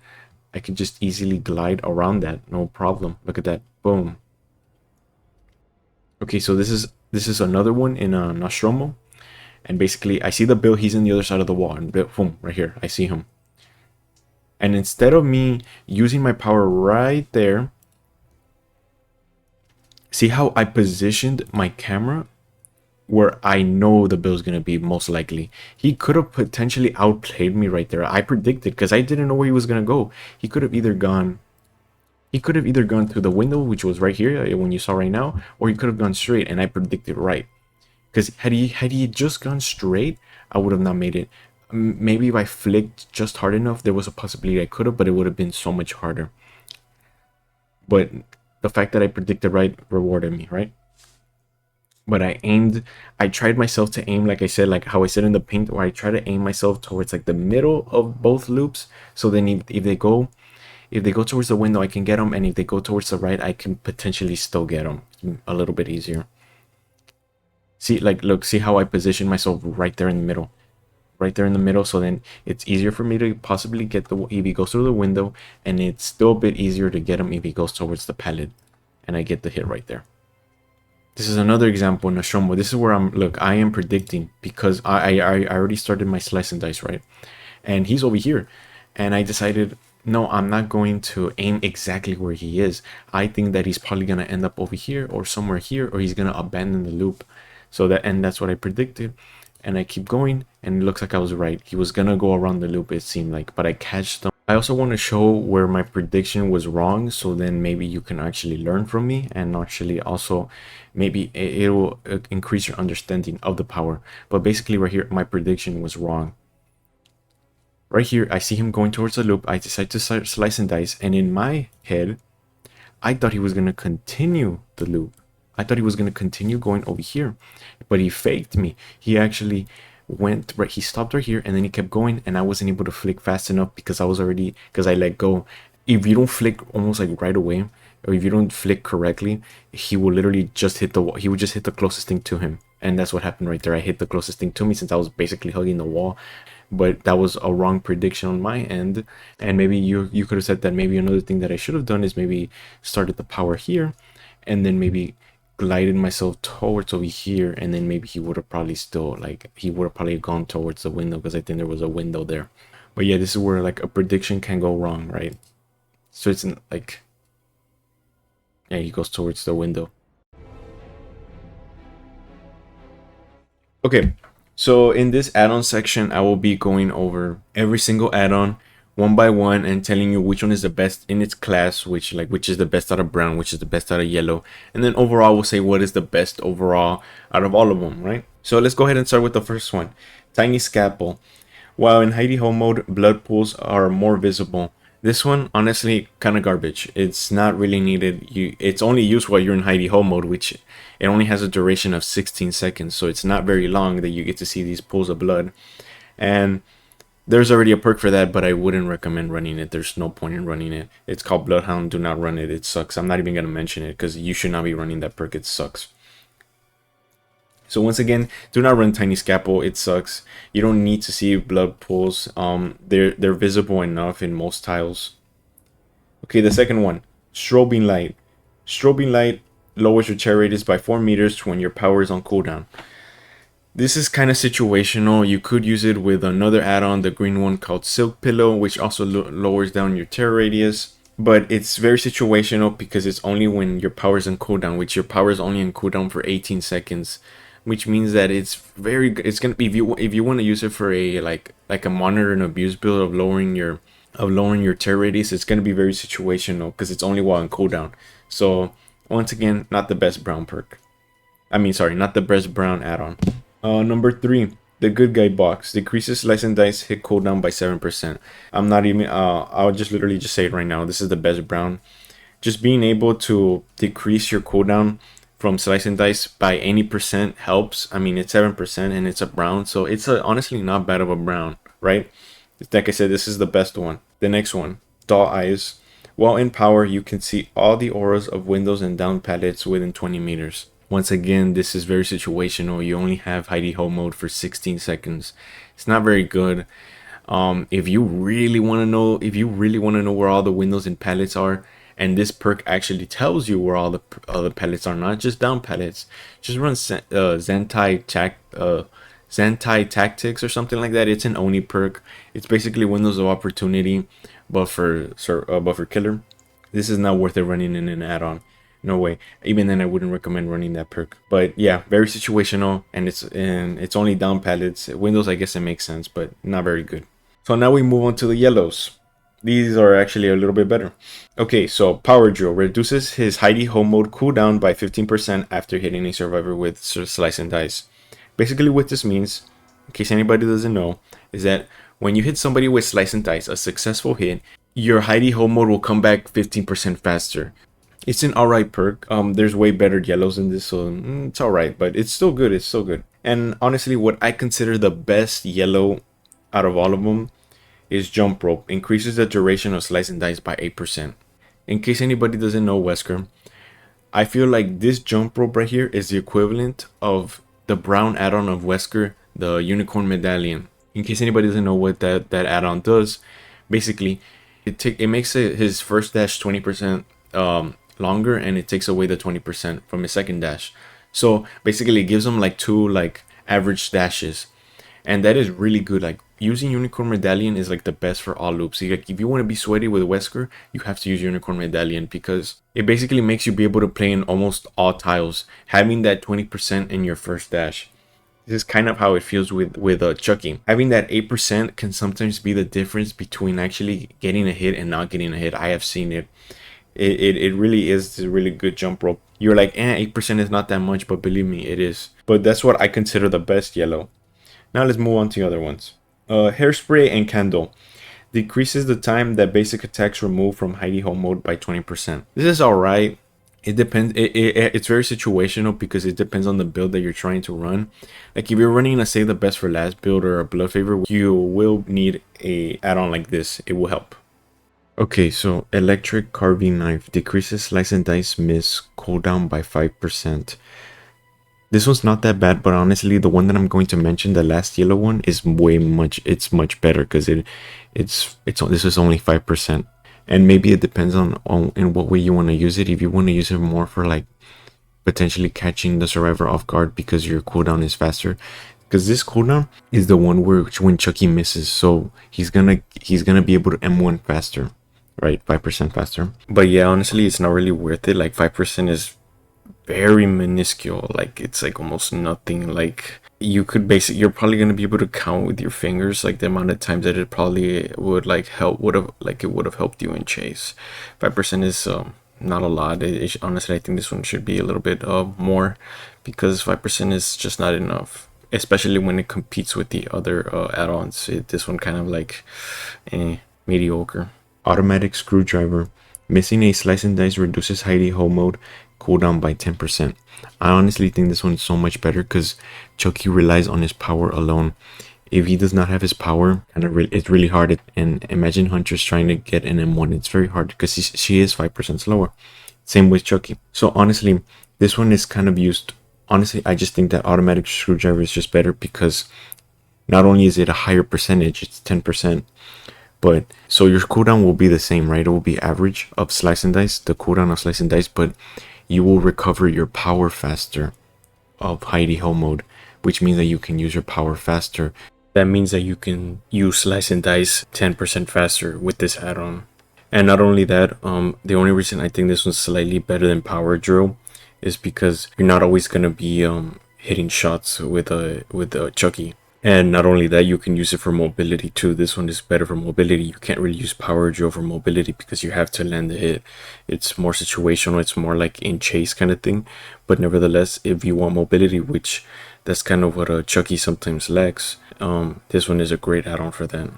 I could just easily glide around that, no problem. Look at that, boom. Okay, so this is another one in Nostromo, and basically I see the Bill. He's in the other side of the wall, and boom, right here, I see him. And instead of me using my power right there, see how I positioned my camera where I know the Bill's gonna be most likely. He could have potentially outplayed me right there. I predicted because I didn't know where he was gonna go. He could have either gone through the window, which was right here, when you saw right now, or he could have gone straight, and I predicted right. Because had he just gone straight, I would have not made it. Maybe if I flicked just hard enough, there was a possibility I could have, but it would have been so much harder. But the fact that I predicted right rewarded me, right? But I tried myself to aim, like I said, like how I said in the paint, where I try to aim myself towards like the middle of both loops. So then if they go towards the window, I can get them, and if they go towards the right, I can potentially still get them a little bit easier. See, like, look, see how I position myself right there in the middle, right there in the middle. So then it's easier for me to possibly get the if he goes through the window, and it's still a bit easier to get him if he goes towards the pallet, and I get the hit right there. This is another example in Nostromo. This is where I am predicting, because I already started my slice and dice, right? And he's over here. And I decided, no, I'm not going to aim exactly where he is. I think that he's probably going to end up over here or somewhere here, or he's going to abandon the loop. And that's what I predicted. And I keep going, and it looks like I was right. He was going to go around the loop, it seemed like, but I catched him. I also want to show where my prediction was wrong, so then maybe you can actually learn from me, and actually also maybe it will increase your understanding of the power. But basically right here, my prediction was wrong. Right here, I see him going towards the loop. I decide to slice and dice, and in my head, I thought he was going to continue the loop. I thought he was going to continue going over here, but he faked me. He actually went right, he stopped right here, and then he kept going, and I wasn't able to flick fast enough because I let go. If you don't flick almost like right away, or if you don't flick correctly, he will literally just hit the wall. He would just hit the closest thing to him, and that's what happened right there. I hit the closest thing to me since I was basically hugging the wall. But that was a wrong prediction on my end, and maybe you could have said that maybe another thing that I should have done is maybe started the power here, and then maybe glided myself towards over here, and then maybe he would have probably gone towards the window, because I think there was a window there. But yeah, this is where like a prediction can go wrong, right? So it's like, yeah, he goes towards the window. Okay, so in this add-on section, I will be going over every single add-on one by one and telling you which one is the best in its class, which is the best out of brown, which is the best out of yellow, and then overall we'll say what is the best overall out of all of them, right? So let's go ahead and start with the first one, Tiny Scalpel. While in hidey hole mode, blood pools are more visible. This one, honestly, kind of garbage. It's not really needed. It's only used while you're in hidey hole mode, which it only has a duration of 16 seconds, so it's not very long that you get to see these pools of blood. And there's already a perk for that, but I wouldn't recommend running it. There's no point in running it. It's called Bloodhound. Do not run it. It sucks. I'm not even going to mention it because you should not be running that perk. It sucks. So once again, do not run Tiny Scalpel. It sucks. You don't need to see blood pools. They're visible enough in most tiles. Okay, the second one, Strobing Light. Strobing Light lowers your tear radius by 4 meters when your power is on cooldown. This is kind of situational. You could use it with another add-on, the green one called Silk Pillow, which also lowers down your tear radius. But it's very situational because it's only when your power is on cooldown, which your power is only on cooldown for 18 seconds, which means that it's gonna be, if you want to use it for a like a monitor and abuse build of lowering your tear radius, it's gonna be very situational because it's only while on cooldown. So once again, not the best brown perk. Sorry, not the best brown add-on. Number 3, the good guy box decreases slice and dice hit cooldown by 7%. I'm not even. I'll just literally just say it right now. This is the best brown. Just being able to decrease your cooldown from slice and dice by any percent helps. I mean, it's 7% and it's a brown, so it's honestly not bad of a brown, right? Like I said, this is the best one. The next one, Doll Eyes. While in power, you can see all the auras of windows and down pallets within 20 meters. Once again, this is very situational. You only have hidey ho mode for 16 seconds. It's not very good. If you really want to know where all the windows and pallets are, and this perk actually tells you where all the pallets are, not just down pallets, just run Zentai Tactics or something like that. It's an Oni perk. It's basically Windows of Opportunity, but for killer. This is not worth it running in an add-on. No way. Even then, I wouldn't recommend running that perk. But yeah, very situational, and it's only down pallets. Windows, I guess it makes sense, but not very good. So now we move on to the yellows. These are actually a little bit better. Okay, so Power Drill reduces his hidey ho mode cooldown by 15% after hitting a survivor with slice and dice. Basically, what this means, in case anybody doesn't know, is that when you hit somebody with slice and dice, a successful hit, your hidey ho mode will come back 15% faster. It's an alright perk. There's way better yellows in this, so it's alright, but it's still good. It's still good. And honestly, what I consider the best yellow out of all of them is Jump Rope. Increases the duration of slice and dice by 8%. In case anybody doesn't know Wesker, I feel like this Jump Rope right here is the equivalent of the brown add-on of Wesker, the Unicorn Medallion. In case anybody doesn't know what that add-on does, basically, it makes his first dash 20% longer, and it takes away the 20% from his second dash. So basically, it gives him like 2 average dashes, and that is really good. Like, using Unicorn Medallion is like the best for all loops. Like, if you want to be sweaty with Wesker, you have to use Unicorn Medallion because it basically makes you be able to play in almost all tiles, having that 20% in your first dash. This is kind of how it feels with Chucky. Having that 8% can sometimes be the difference between actually getting a hit and not getting a hit. I have seen it. It really is a really good jump rope. You're like, 8% is not that much, but believe me, it is. But that's what I consider the best yellow. Now let's move on to the other ones. Hairspray and Candle decreases the time that basic attacks remove from hidey ho mode by 20%. This is alright. It depends. It's very situational because it depends on the build that you're trying to run. Like, if you're running a Save the Best for Last build or a Blood Favor, you will need a add-on like this. It will help. Okay, so Electric Carving Knife decreases slice and dice miss cooldown by 5%. This one's not that bad, but honestly, the one that I'm going to mention, the last yellow one, is it's much better because this is only 5%. And maybe it depends on in what way you want to use it. If you want to use it more for like potentially catching the survivor off guard because your cooldown is faster. Because this cooldown is the one when Chucky misses, so he's gonna be able to M1 faster. Right, 5% faster. But yeah, honestly, it's not really worth it. Like, 5% is very minuscule. Like, it's like almost nothing. Like, you're probably gonna be able to count with your fingers like the amount of times that it probably would have helped you in chase. 5% is not a lot. Honestly, I think this one should be a little bit more, because 5% is just not enough, especially when it competes with the other add-ons. This one kind of like mediocre. Automatic Screwdriver. Missing a slice and dice reduces hidey ho mode cooldown by 10%. I honestly think this one is so much better because Chucky relies on his power alone. If he does not have his power, it's really hard. And imagine Huntress trying to get an M1. It's very hard because she is 5% slower. Same with Chucky. So honestly, this one is kind of used. Honestly, I just think that Automatic Screwdriver is just better because not only is it a higher percentage, it's 10%. But so your cooldown will be the same, right? It will be average of slice and dice, the cooldown of slice and dice, but you will recover your power faster of Heidi Ho mode, which means that you can use your power faster. That means that you can use slice and dice 10% faster with this add-on. And not only that, the only reason I think this one's slightly better than power drill is because you're not always gonna be hitting shots with a Chucky. And not only that, you can use it for mobility too. This one is better for mobility. You can't really use power drill for mobility because you have to land the hit. It's more situational. It's more like in chase kind of thing. But nevertheless, if you want mobility, which that's kind of what a Chucky sometimes lacks, this one is a great add-on for that.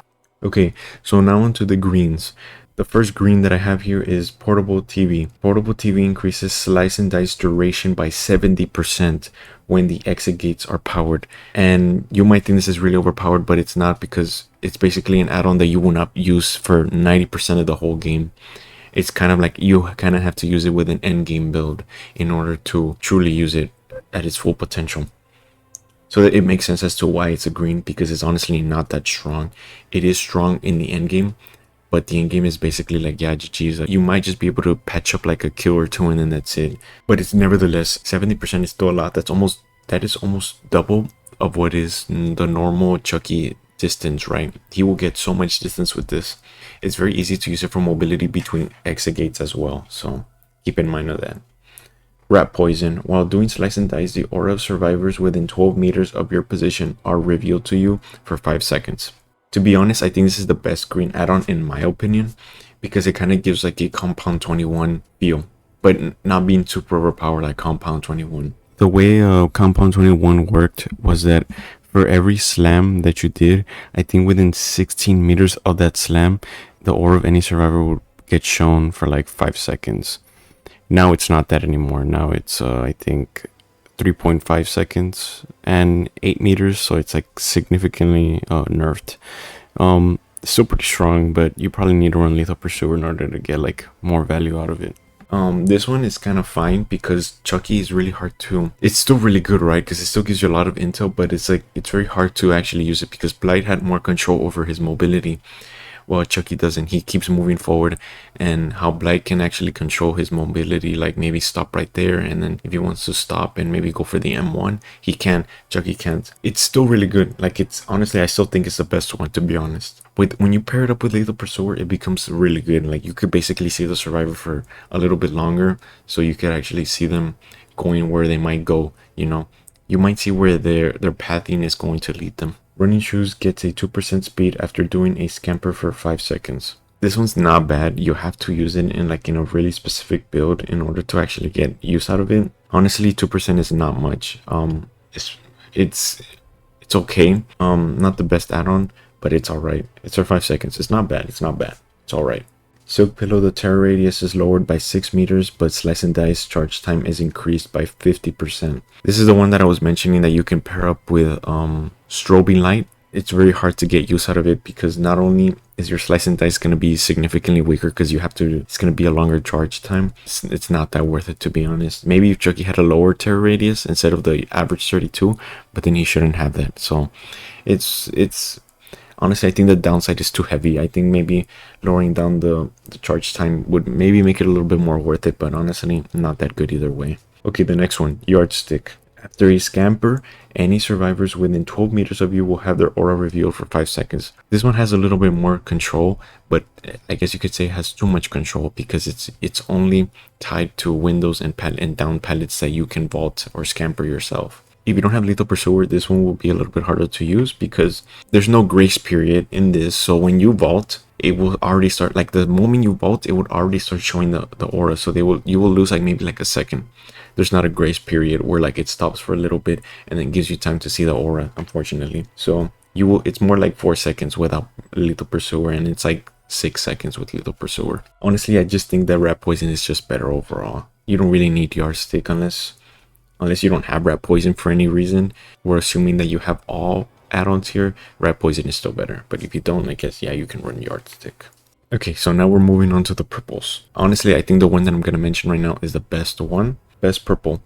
Okay, so now onto the greens. The first green that I have here is Portable TV. Portable TV increases slice and dice duration by 70% when the exit gates are powered. And you might think this is really overpowered, but it's not, because it's basically an add-on that you will not use for 90% of the whole game. It's kind of like you kind of have to use it with an end game build in order to truly use it at its full potential. So it makes sense as to why it's a green, because it's honestly not that strong. It is strong in the end game, but the end game is basically like, yeah, GG's. You might just be able to patch up like a kill or two and then that's it. But it's nevertheless, 70% is still a lot. That is almost double of what is the normal Chucky distance, right? He will get so much distance with this. It's very easy to use it for mobility between exit gates as well. So keep in mind of that. Rat poison. While doing slice and dice, the aura of survivors within 12 meters of your position are revealed to you for 5 seconds. To be honest, I think this is the best green add-on in my opinion, because it kind of gives like a Compound 21 feel, but not being super overpowered like Compound 21. The way Compound 21 worked was that for every slam that you did, I think within 16 meters of that slam, the aura of any survivor would get shown for like 5 seconds. Now it's not that anymore. Now it's I think 3.5 seconds and 8 meters, so it's like significantly nerfed. Still pretty strong, but you probably need to run Lethal Pursuer in order to get like more value out of it. This one is kind of fine because Chucky is really hard to, it's still really good, right? Because it still gives you a lot of intel, but it's like, it's very hard to actually use it because Blight had more control over his mobility. Well, Chucky doesn't. He keeps moving forward, and how Blight can actually control his mobility, like maybe stop right there, and then if he wants to stop and maybe go for the M1, he can. Chucky can't. It's still really good. Like, it's honestly, I still think it's the best one, to be honest. When you pair it up with Lethal Pursuer, it becomes really good. Like, you could basically see the survivor for a little bit longer, so you could actually see them going where they might go. You know, you might see where their pathing is going to lead them. Running Shoes gets a 2% speed after doing a scamper for 5 seconds. This one's not bad. You have to use it in a really specific build in order to actually get use out of it. Honestly, 2% is not much. It's okay. Not the best add-on, but it's alright. It's for 5 seconds. It's not bad. It's not bad. It's alright. Silk Pillow, the terror radius is lowered by 6 meters, but Slice and Dice charge time is increased by 50%. This is the one that I was mentioning that you can pair up with strobing light. It's very hard to get use out of it because not only is your Slice and Dice going to be significantly weaker because it's going to be a longer charge time. It's not that worth it, to be honest. Maybe if Chucky had a lower terror radius instead of the average 32, but then he shouldn't have that. So it's honestly, I think the downside is too heavy. I think maybe lowering down the charge time would maybe make it a little bit more worth it, but honestly, not that good either way. Okay, the next one, Yardstick. After a scamper, any survivors within 12 meters of you will have their aura revealed for 5 seconds. This one has a little bit more control, but I guess you could say it has too much control because it's only tied to windows and down pallets that you can vault or scamper yourself. If you don't have Lethal Pursuer, this one will be a little bit harder to use because there's no grace period in this. So when you vault, it will already start, like the moment you vault, it would already start showing the aura. So you will lose like maybe like a second. There's not a grace period where like it stops for a little bit and then gives you time to see the aura, unfortunately. So it's more like 4 seconds without Lethal Pursuer, and it's like 6 seconds with Lethal Pursuer. Honestly, I just think that Rat Poison is just better overall. You don't really need Yardstick unless you don't have Rat Poison for any reason. We're assuming that you have all add-ons here. Rat Poison is still better, but if you don't, I guess, yeah, you can run Yardstick. Okay, so now we're moving on to the purples. Honestly, I think the one that I'm going to mention right now is the best one. Best purple.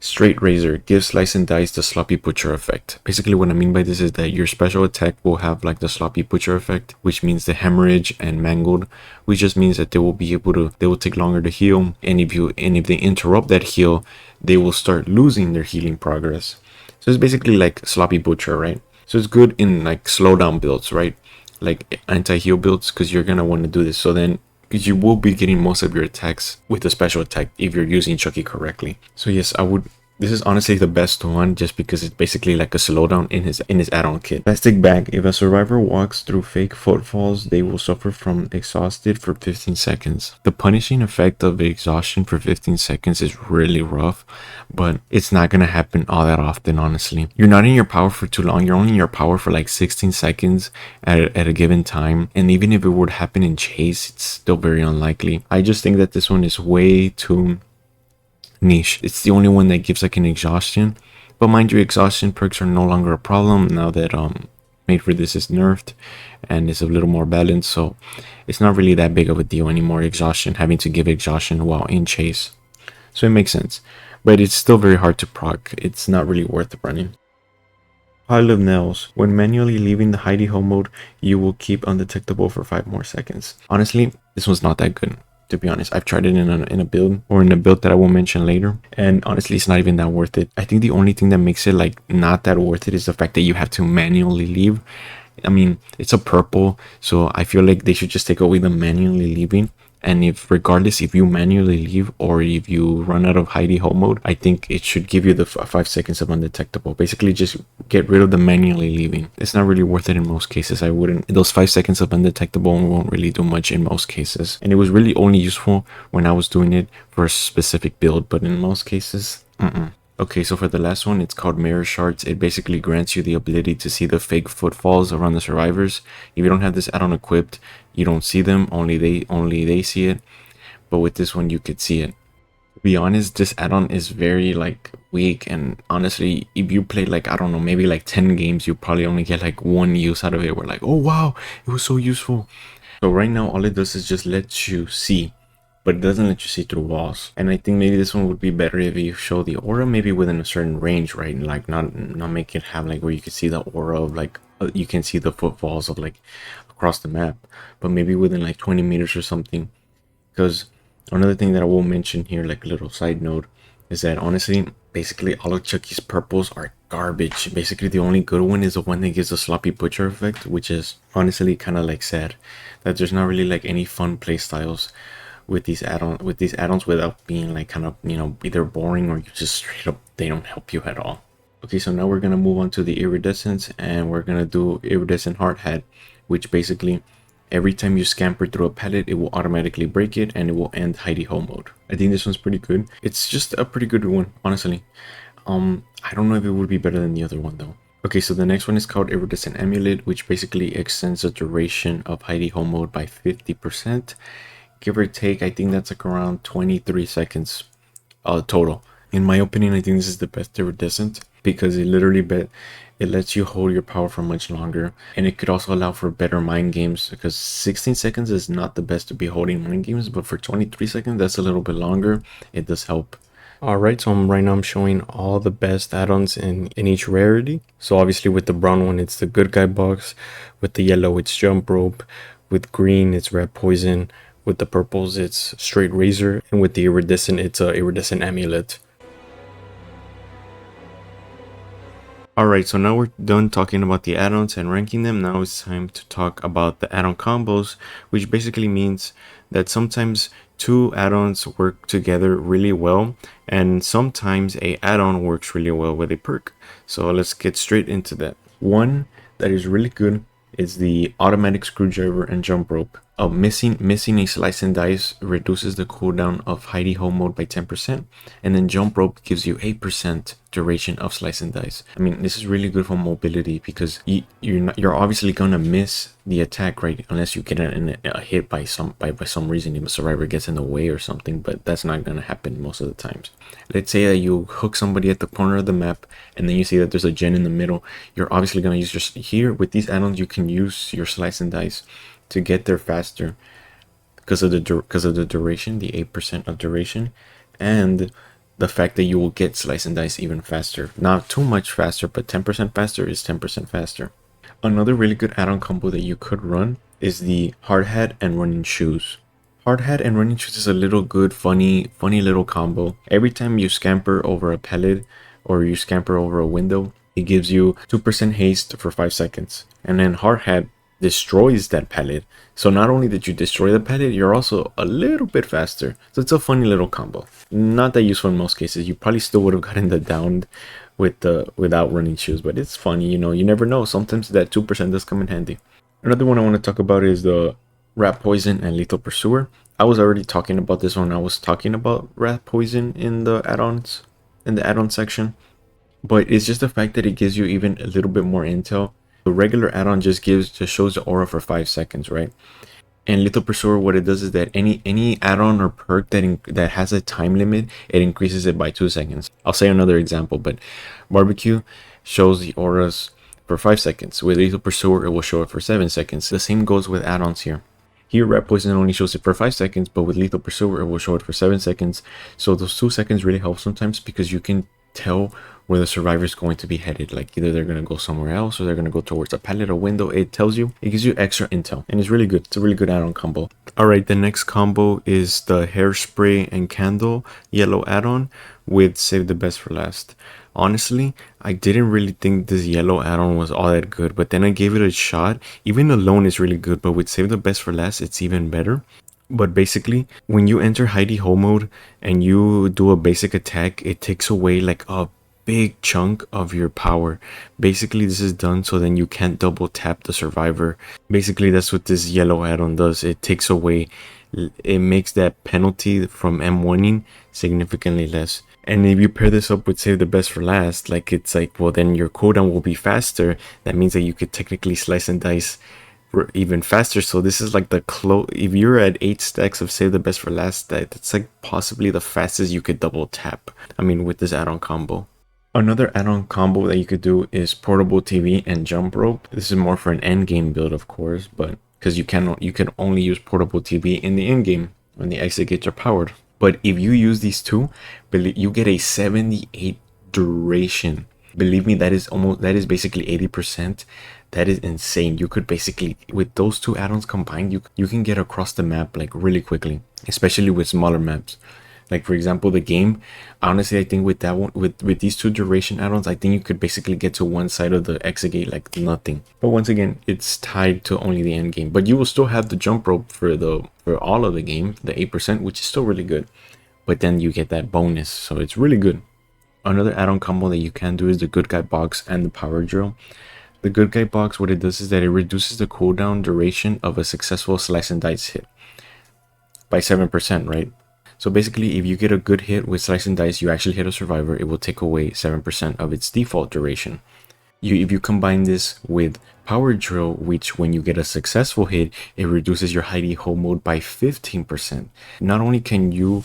Straight Razor gives Slice and Dice the Sloppy Butcher effect. Basically what I mean by this is that your special attack will have like the Sloppy Butcher effect, which means the hemorrhage and mangled, which just means that they will take longer to heal, and if they interrupt that heal, they will start losing their healing progress. So it's basically like Sloppy Butcher, right? So it's good in like slowdown builds, right? Like anti-heal builds, because you're gonna want to do this. So then because you will be getting most of your attacks with the special attack if you're using Chucky correctly. So yes, I would. This is honestly the best one just because it's basically like a slowdown in his add-on kit. Plastic bag. If a survivor walks through fake footfalls, they will suffer from exhausted for 15 seconds. The punishing effect of exhaustion for 15 seconds is really rough, but it's not gonna happen all that often, honestly. You're not in your power for too long. You're only in your power for like 16 seconds at a given time, and even if it would happen in chase, it's still very unlikely. I just think that this one is way too niche. It's the only one that gives like an exhaustion, but mind you, exhaustion perks are no longer a problem now that Made for This is nerfed and it's a little more balanced, so it's not really that big of a deal anymore, exhaustion, having to give exhaustion while in chase. So it makes sense, but it's still very hard to proc. It's not really worth running. Pile of nails. When manually leaving the hidey hole mode, you will keep undetectable for 5 more seconds. Honestly, this one's not that good. To be honest, I've tried it in a build, or in a build that I will mention later, and honestly it's not even that worth it. I think the only thing that makes it like not that worth it is the fact that you have to manually leave. I mean, it's a purple, so I feel like they should just take away the manually leaving. And if regardless if you manually leave or if you run out of hidey hole mode, I think it should give you the 5 seconds of undetectable. Basically just get rid of the manually leaving. It's not really worth it in most cases. I wouldn't, those 5 seconds of undetectable won't really do much in most cases, and it was really only useful when I was doing it for a specific build, but in most cases Okay, so for the last one, it's called Mirror Shards. It basically grants you the ability to see the fake footfalls around the survivors. If you don't have this add-on equipped, you don't see them, only they see it. But with this one, you could see it. To be honest, this add-on is very like weak, and honestly, if you play like, I don't know, maybe like 10 games, you probably only get like one use out of it. Where like, oh wow, it was so useful. So right now, all it does is just let you see, but it doesn't let you see through walls. And I think maybe this one would be better if you show the aura maybe within a certain range, right? And like not make it have like where you can see the aura of like you can see the footfalls of like across the map, but maybe within like 20 meters or something. Because another thing that I will mention here, like a little side note, is that honestly, basically all of Chucky's purples are garbage. Basically the only good one is the one that gives the sloppy butcher effect, which is honestly kind of like sad that there's not really like any fun play styles with these add-ons without being like kind of, you know, either boring or you just straight up they don't help you at all. Okay, so now we're gonna move on to the iridescence, and we're gonna do iridescent hard hat, which basically every time you scamper through a pallet, it will automatically break it and it will end hidey hole mode. I think this one's pretty good. It's just a pretty good one, honestly. I don't know if it would be better than the other one though. Okay, so the next one is called Iridescent Amulet, which basically extends the duration of hidey hole mode by 50%. Give or take, I think that's like around 23 seconds total. In my opinion, I think this is the best iridescent because it literally it lets you hold your power for much longer, and it could also allow for better mind games because 16 seconds is not the best to be holding mind games, but for 23 seconds, that's a little bit longer. It does help. Alright, so right now I'm showing all the best add-ons in each rarity. So obviously with the brown one, it's the good guy box. With the yellow, it's jump rope. With green, it's red poison. With the purples, it's straight razor. And with the iridescent, it's a iridescent amulet. Alright, so now we're done talking about the add-ons and ranking them. Now it's time to talk about the add-on combos, which basically means that sometimes two add-ons work together really well, and sometimes a add-on works really well with a perk. So let's get straight into that. One that is really good is the automatic screwdriver and jump rope. Missing a slice and dice reduces the cooldown of hidey hole mode by 10%, and then jump rope gives you 8% duration of slice and dice. I mean, this is really good for mobility because you're obviously gonna miss the attack, right? Unless you get a hit by some reason, if a survivor gets in the way or something, but that's not gonna happen most of the times. Let's say that you hook somebody at the corner of the map and then you see that there's a gen in the middle. You're obviously gonna use here with these add-ons, you can use your slice and dice to get there faster because of the duration, the 8% of duration, and the fact that you will get slice and dice even faster. Not too much faster, but 10% faster is 10% faster. Another really good add-on combo that you could run is the hard hat and running shoes. Hard hat and running shoes is a little good, funny little combo. Every time you scamper over a pellet or you scamper over a window, it gives you 2% haste for 5 seconds. And then hard hat destroys that pellet. So not only did you destroy the pellet, you're also a little bit faster. So it's a funny little combo. Not that useful in most cases. You probably still would have gotten the downed without running shoes, but it's funny, you never know. Sometimes that 2% does come in handy. Another one I want to talk about is the rat poison and lethal pursuer. I was already talking about this when I was talking about rat poison in the add-ons, in the add-on section, but it's just the fact that it gives you even a little bit more intel. The regular add-on just shows the aura for 5 seconds, right? And Lethal Pursuer, what it does is that any add-on or perk that has a time limit, it increases it by 2 seconds. I'll say another example, but Barbecue shows the auras for 5 seconds. With Lethal Pursuer, it will show it for 7 seconds. The same goes with add-ons here. Here, Rat Poison only shows it for 5 seconds, but with Lethal Pursuer, it will show it for 7 seconds. So those 2 seconds really help sometimes because you can tell where the survivor is going to be headed. Like either they're going to go somewhere else or they're going to go towards a pallet or window. It tells you, it gives you extra intel, and it's really good. It's a really good add-on combo. Alright, the next combo is the hairspray and candle yellow add-on with Save the Best for Last. Honestly, I didn't really think this yellow add-on was all that good, but then I gave it a shot. Even alone is really good, but with Save the Best for Last, it's even better. But basically, when you enter Hidey Ho mode and you do a basic attack, it takes away like a big chunk of your power. Basically, this is done so then you can't double tap the survivor. Basically, that's what this yellow add-on does. It takes away, it makes that penalty from M1ing significantly less. And if you pair this up with Save the Best for Last, like it's like, well, then your cooldown will be faster. That means that you could technically slice and dice even faster. So this is like the if you're at 8 stacks of Save the Best for Last, that's like possibly the fastest you could double tap. I mean, with this add-on combo. Another add-on combo that you could do is Portable TV and Jump Rope. This is more for an end game build, of course, but because you can only use Portable TV in the end game when the exit gates are powered. But if you use these two, you get a 78 duration. Believe me, that is basically 80%. That is insane. You could basically, with those two add-ons combined, you can get across the map like really quickly, especially with smaller maps. Like for example, the game, honestly, I think with that one, with these two duration add-ons, I think you could basically get to one side of the exit gate like nothing. But once again, it's tied to only the end game. But you will still have the jump rope for all of the game, the 8%, which is still really good. But then you get that bonus, so it's really good. Another add-on combo that you can do is the Good Guy Box and the Power Drill. The Good Guy Box, what it does is that it reduces the cooldown duration of a successful slice and dice hit by 7%, right? So basically, if you get a good hit with slice and dice, you actually hit a survivor, it will take away 7% of its default duration. If you combine this with Power Drill, which when you get a successful hit, it reduces your Hidey Ho mode by 15%. Not only can you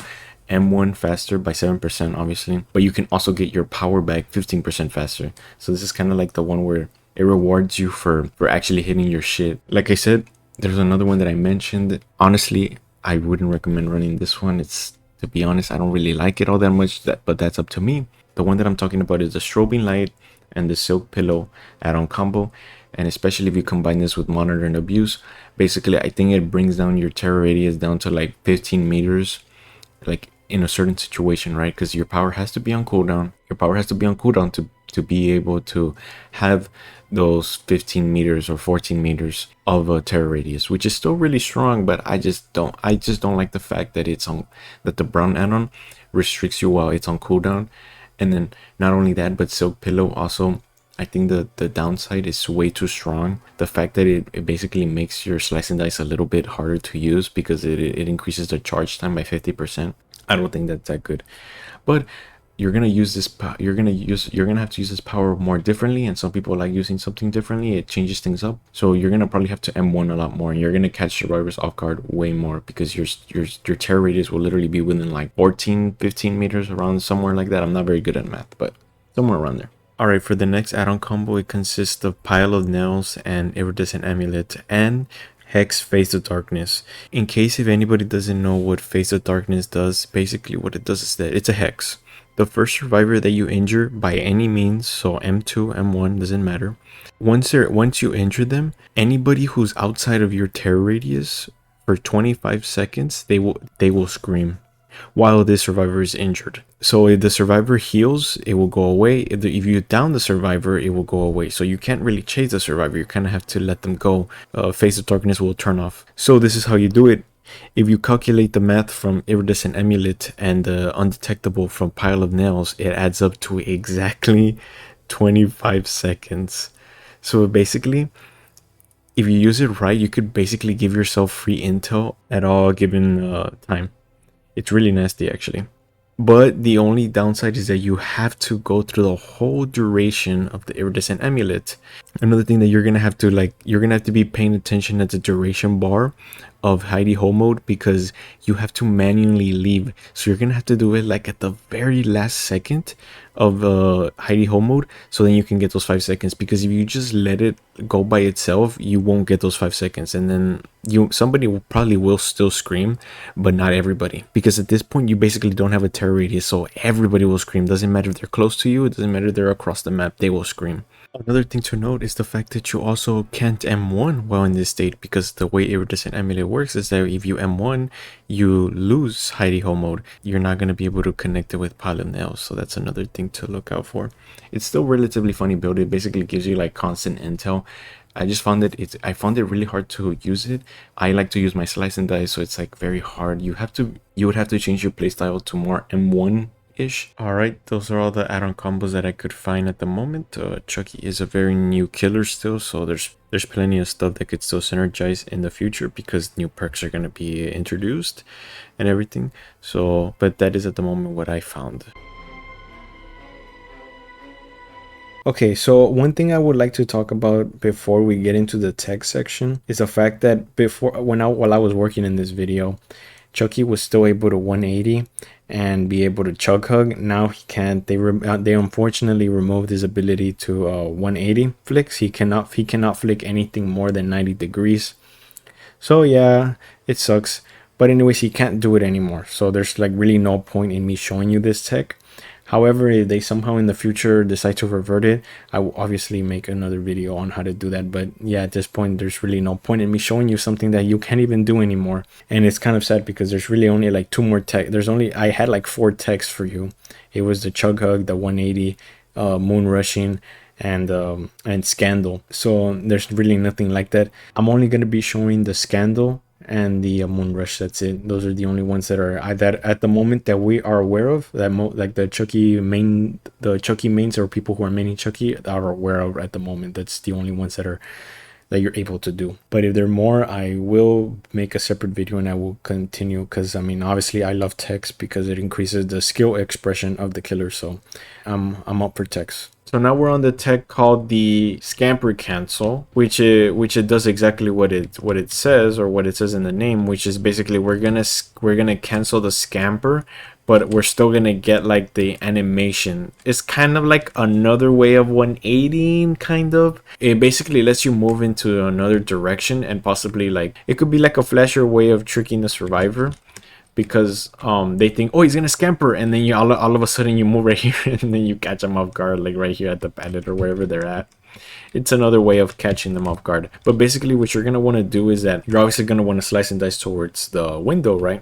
M1 faster by 7%, obviously, but you can also get your power back 15% faster. So this is kind of like the one where it rewards you for actually hitting your shit. Like I said, there's another one that I mentioned. Honestly, I wouldn't recommend running this one. It's, to be honest, I don't really like it all that much, but that's up to me. The one that I'm talking about is the strobing light and the silk pillow add-on combo. And especially if you combine this with monitor and abuse, basically I think it brings down your terror radius down to like 15 meters, like in a certain situation, right? Because your power has to be on cooldown. Your power has to be on cooldown to be able to have those 15 meters or 14 meters of a terror radius, which is still really strong. But I just don't like the fact that that the brown add-on restricts you while it's on cooldown. And then not only that, but Silk Pillow also, I think the downside is way too strong. The fact that it basically makes your slice and dice a little bit harder to use because it increases the charge time by 50%. I don't think that's that good. But you're gonna use this. You're gonna have to use this power more differently, and some people like using something differently. It changes things up. So you're gonna probably have to M1 a lot more, and you're gonna catch survivors off guard way more because your terror radius will literally be within like 14, 15 meters, around somewhere like that. I'm not very good at math, but somewhere around there. Alright, for the next add-on combo, it consists of Pile of Nails and Iridescent Amulet and Hex Face of Darkness. In case if anybody doesn't know what Face of Darkness does, basically what it does is that it's a hex. The first survivor that you injure by any means, so M2, M1 doesn't matter. Once you injure them, anybody who's outside of your terror radius for 25 seconds, they will scream while the survivor is injured. So if the survivor heals, it will go away. If you down the survivor, it will go away. So you can't really chase the survivor. You kind of have to let them go. Face of Darkness will turn off. So this is how you do it. If you calculate the math from Iridescent Amulet and Undetectable from Pile of Nails, it adds up to exactly 25 seconds. So basically, if you use it right, you could basically give yourself free intel at all given time. It's really nasty, actually. But the only downside is that you have to go through the whole duration of the Iridescent Amulet. Another thing that you're gonna have to be paying attention at the duration bar of hidey hole mode, because you have to manually leave. So you're gonna have to do it like at the very last second of hidey hole mode, so then you can get those 5 seconds. Because if you just let it go by itself, you won't get those 5 seconds, and then somebody will still scream, but not everybody, because at this point you basically don't have a terror radius, so everybody will scream. Doesn't matter if they're close to you, it doesn't matter if they're across the map, they will scream. Another thing to note is the fact that you also can't M1 while in this state, because the way Iridescent Amulet works is that if you M1, you lose hidey hole mode. You're not going to be able to connect it with Pile of Nails, so that's another thing to look out for. It's still relatively funny build. It basically gives you like constant intel. I just found I found it really hard to use it. I like to use my slice and dice, so it's like very hard. You would have to change your playstyle to more M1 ish. All right, those are all the add-on combos that I could find at the moment. Chucky is a very new killer still, so there's plenty of stuff that could still synergize in the future because new perks are going to be introduced and everything. So, but that is at the moment what I found. Okay, so one thing I would like to talk about before we get into the tech section is the fact that while I was working in this video, Chucky was still able to 180 and be able to chug hug. Now he can't. They unfortunately removed his ability to 180 flicks. He cannot flick anything more than 90 degrees. So yeah, it sucks. But anyways, he can't do it anymore. So there's like really no point in me showing you this tech. However, if they somehow in the future decide to revert it, I will obviously make another video on how to do that. But yeah, at this point, there's really no point in me showing you something that you can't even do anymore. And it's kind of sad because there's really only like 2 more tech. I had like 4 techs for you. It was the Chug Hug, the 180, Moon Rushing, and Scandal. So there's really nothing like that. I'm only going to be showing the Scandal and the Moon Rush. That's it. Those are the only ones that are that at the moment that we are aware of, that like the Chucky mains, or people who are maining Chucky are aware of at the moment. That's the only ones that you're able to do. But if there are more, I will make a separate video and I will continue, because I mean, obviously I love text because it increases the skill expression of the killer. So I'm up for text. So now we're on the tech called the Scamper Cancel, which it does exactly what it says, or what it says in the name, which is basically we're gonna cancel the scamper, but we're still gonna get like the animation. It's kind of like another way of 180, kind of. It basically lets you move into another direction, and possibly like it could be like a flasher way of tricking the survivor, because they think, oh, he's gonna scamper, and then you all of a sudden you move right here and then you catch them off guard, like right here at the pallet or wherever they're at. It's another way of catching them off guard. But basically what you're gonna want to do is that you're obviously gonna want to slice and dice towards the window, right?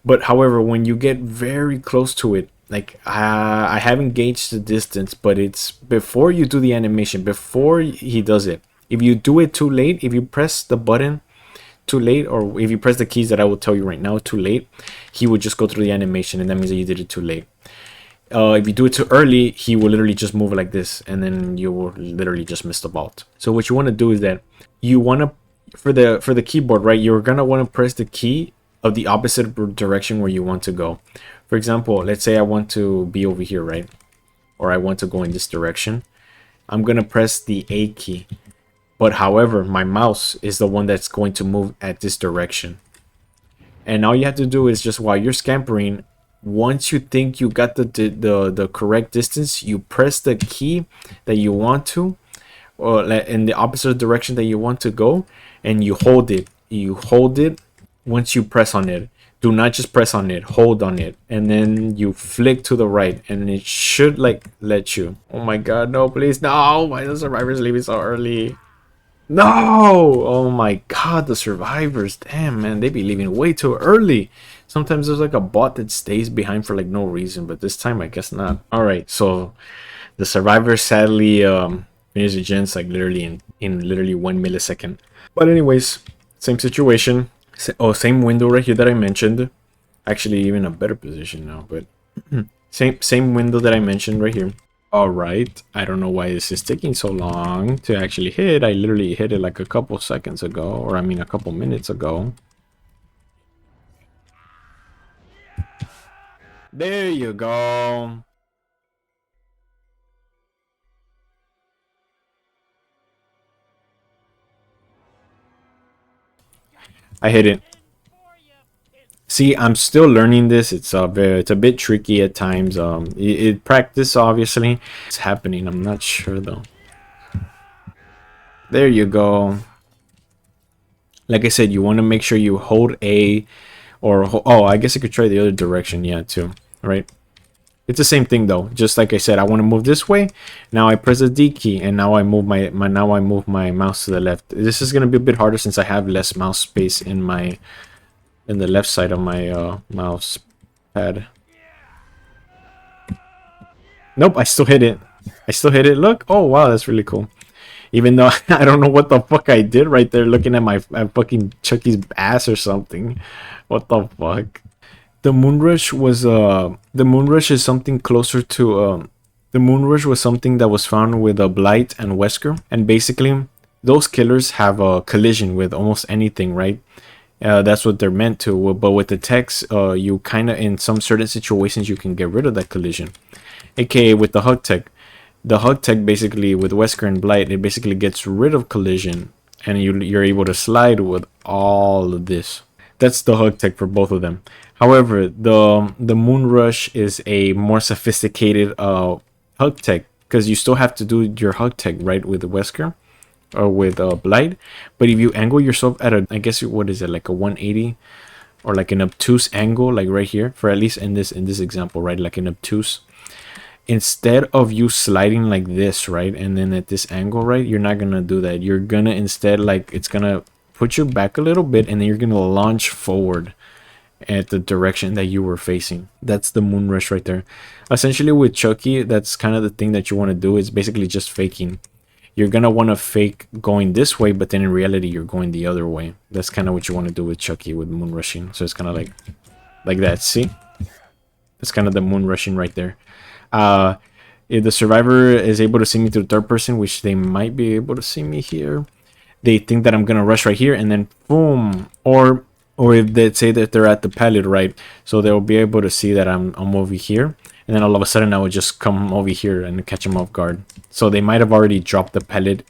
But however, when you get very close to it, like I haven't gauged the distance, but it's before you do the animation, before he does it. If you do it too late, if you press the button too late, or if you press the keys that I will tell you right now too late, he would just go through the animation, and that means that you did it too late. If you do it too early, he will literally just move like this, and then you will literally just miss the vault. So what you want to do is that you want to, for the keyboard, right, you're gonna want to press the key of the opposite direction where you want to go. For example, let's say I want to be over here, right, or I want to go in this direction. I'm gonna press the A key. But however, my mouse is the one that's going to move at this direction. And all you have to do is just while you're scampering, once you think you got the correct distance, you press the key that you want to, or in the opposite direction that you want to go, and you hold it. You hold it once you press on it. Do not just press on it, hold on it, and then you flick to the right, and it should like let you. Oh my god, no, please, no! Why the survivors leaving so early? No! Oh my god, the survivors, damn man, they be leaving way too early. Sometimes there's like a bot that stays behind for like no reason, but this time I guess not. All right, so the survivors sadly finished the gens like literally in literally 1 millisecond. But anyways, same situation. Oh, same window right here that I mentioned. Actually, even a better position now, but same window that I mentioned right here. All right, I don't know why this is taking so long to actually hit. I literally hit it like a couple seconds ago, or I mean a couple minutes ago. There you go. I hit it. See, I'm still learning this. It's a bit tricky at times. It practice obviously. It's happening. I'm not sure though. There you go. Like I said, you want to make sure you hold A, or oh, I guess I could try the other direction, yeah, too. Right? It's the same thing though. Just like I said, I want to move this way. Now I press the D key, and now I move my mouse to the left. This is gonna be a bit harder since I have less mouse space in the left side of my mouse pad. Nope, I still hit it. I still hit it. Look. Oh wow, that's really cool. Even though I don't know what the fuck I did right there, looking at my fucking Chucky's ass or something. What the fuck? The Moonrush was the Moonrush is something closer to the Moonrush was something that was found with Blight and Wesker, and basically those killers have a collision with almost anything, right? That's what they're meant to. But with the techs, you kind of in some certain situations you can get rid of that collision, aka with the hug tech. The hug tech basically with Wesker and Blight, it basically gets rid of collision, and you're able to slide with all of this. That's the hug tech for both of them. However, the Moonrush is a more sophisticated hug tech, because you still have to do your hug tech right with Wesker or with Blight. But if you angle yourself at a, I guess what is it, like a 180 or like an obtuse angle, like right here, for at least in this example, right, like an obtuse. Instead of you sliding like this, right, and then at this angle, right, you're not gonna do that. You're gonna instead, like, it's gonna put you back a little bit, and then you're gonna launch forward at the direction that you were facing. That's the Moonrush right there. Essentially with Chucky, that's kind of the thing that you want to do. Is basically just faking. You're gonna want to fake going this way, but then in reality you're going the other way. That's kind of what you want to do with Chucky with Moonrushing. So it's kind of like that. See, that's kind of the Moonrushing right there. If the survivor is able to see me through third person, which they might be able to see me here, they think that I'm gonna rush right here, and then boom. Or if they say that they're at the pallet, right, so they'll be able to see that I'm over here, and then all of a sudden I would just come over here and catch them off guard. So they might have already dropped the pallet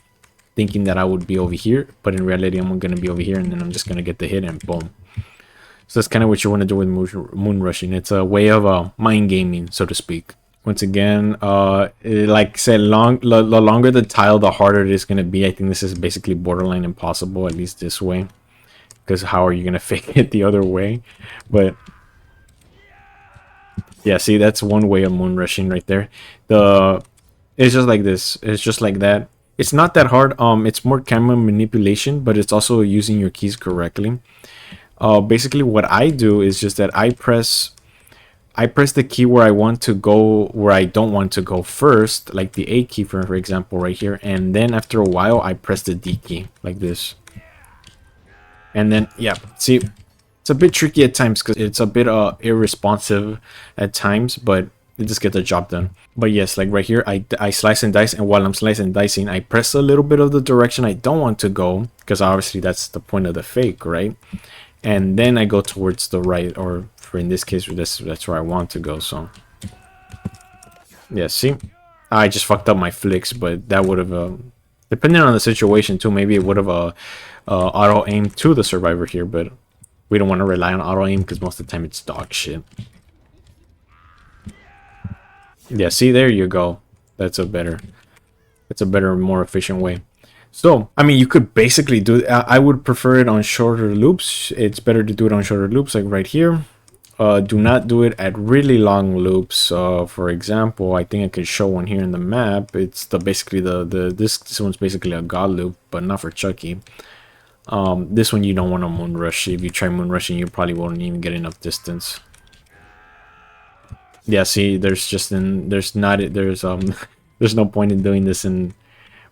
thinking that I would be over here, but in reality I'm gonna be over here, and then I'm just gonna get the hit and boom. So that's kind of what you want to do with moon rushing. It's a way of mind gaming, so to speak. Once again, like I said, the longer the tile, the harder it is going to be. I think this is basically borderline impossible, at least this way. Because how are you going to fake it the other way? But yeah, see, that's one way of moon rushing right there. It's just like this. It's just like that. It's not that hard. It's more camera manipulation, but it's also using your keys correctly. Basically, what I do is just that I press the key where I want to go, where I don't want to go first, like the A key, for example, right here. And then after a while, I press the D key, like this. And then, yeah, see, it's a bit tricky at times because it's a bit irresponsive at times, but it just gets the job done. But yes, like right here, I slice and dice, and while I'm slicing and dicing, I press a little bit of the direction I don't want to go, because obviously that's the point of the fake, right? And then I go towards the right, or for in this case, that's where I want to go. So yeah, see, I just fucked up my flicks, but that would have, depending on the situation too, maybe it would have auto aimed to the survivor here, but we don't want to rely on auto aim because most of the time it's dog shit. Yeah, see, there you go. That's a better, more efficient way. So, I mean, you could basically do. I would prefer it on shorter loops. It's better to do it on shorter loops, like right here. Do not do it at really long loops. For example, I think I could show one here in the map. It's the basically the this one's basically a god loop, but not for Chucky. This one you don't want to moon rush. If you try moon rushing, you probably won't even get enough distance. Yeah, see, there's not there's no point in doing this in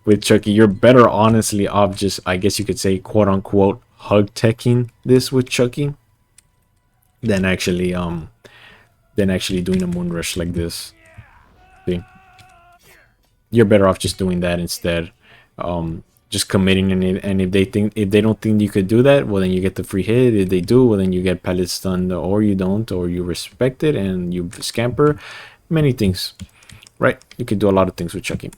with Chucky. You're better honestly off just, I guess you could say, quote unquote hug teching this with Chucky than actually doing a moon rush like this. See, you're better off just doing that instead. Just committing, and if they don't think you could do that, well then you get the free hit. If they do, well then you get pallet stunned, or you don't, or you respect it and you scamper. Many things, right? You could do a lot of things with Chucky,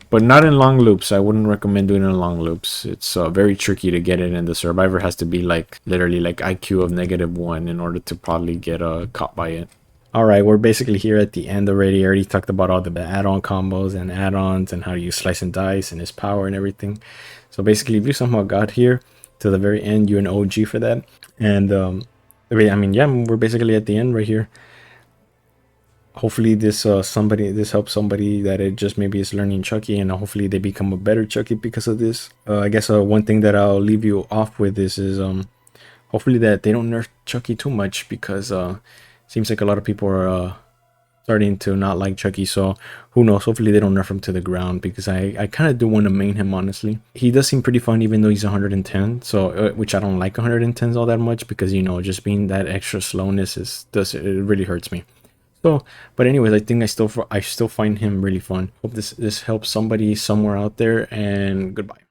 but not in long loops. I wouldn't recommend doing it in long loops. It's very tricky to get it, and the survivor has to be like literally like IQ of -1 in order to probably get caught by it. All right, we're basically here at the end already. I already talked about all the add-on combos and add-ons and how you slice and dice and his power and everything. So basically, if you somehow got here to the very end, you're an OG for that. And I mean, yeah, we're basically at the end right here. Hopefully, this helps somebody that it just maybe is learning Chucky, and hopefully they become a better Chucky because of this. I guess one thing that I'll leave you off with is hopefully that they don't nerf Chucky too much, because seems like a lot of people are starting to not like Chucky. So who knows? Hopefully they don't nerf him to the ground, because I kind of do want to main him, honestly. He does seem pretty fun even though he's 110. So which I don't like 110s all that much, because you know, just being that extra slowness it really hurts me. So, but anyways, I think I still find him really fun. Hope this helps somebody somewhere out there, and goodbye.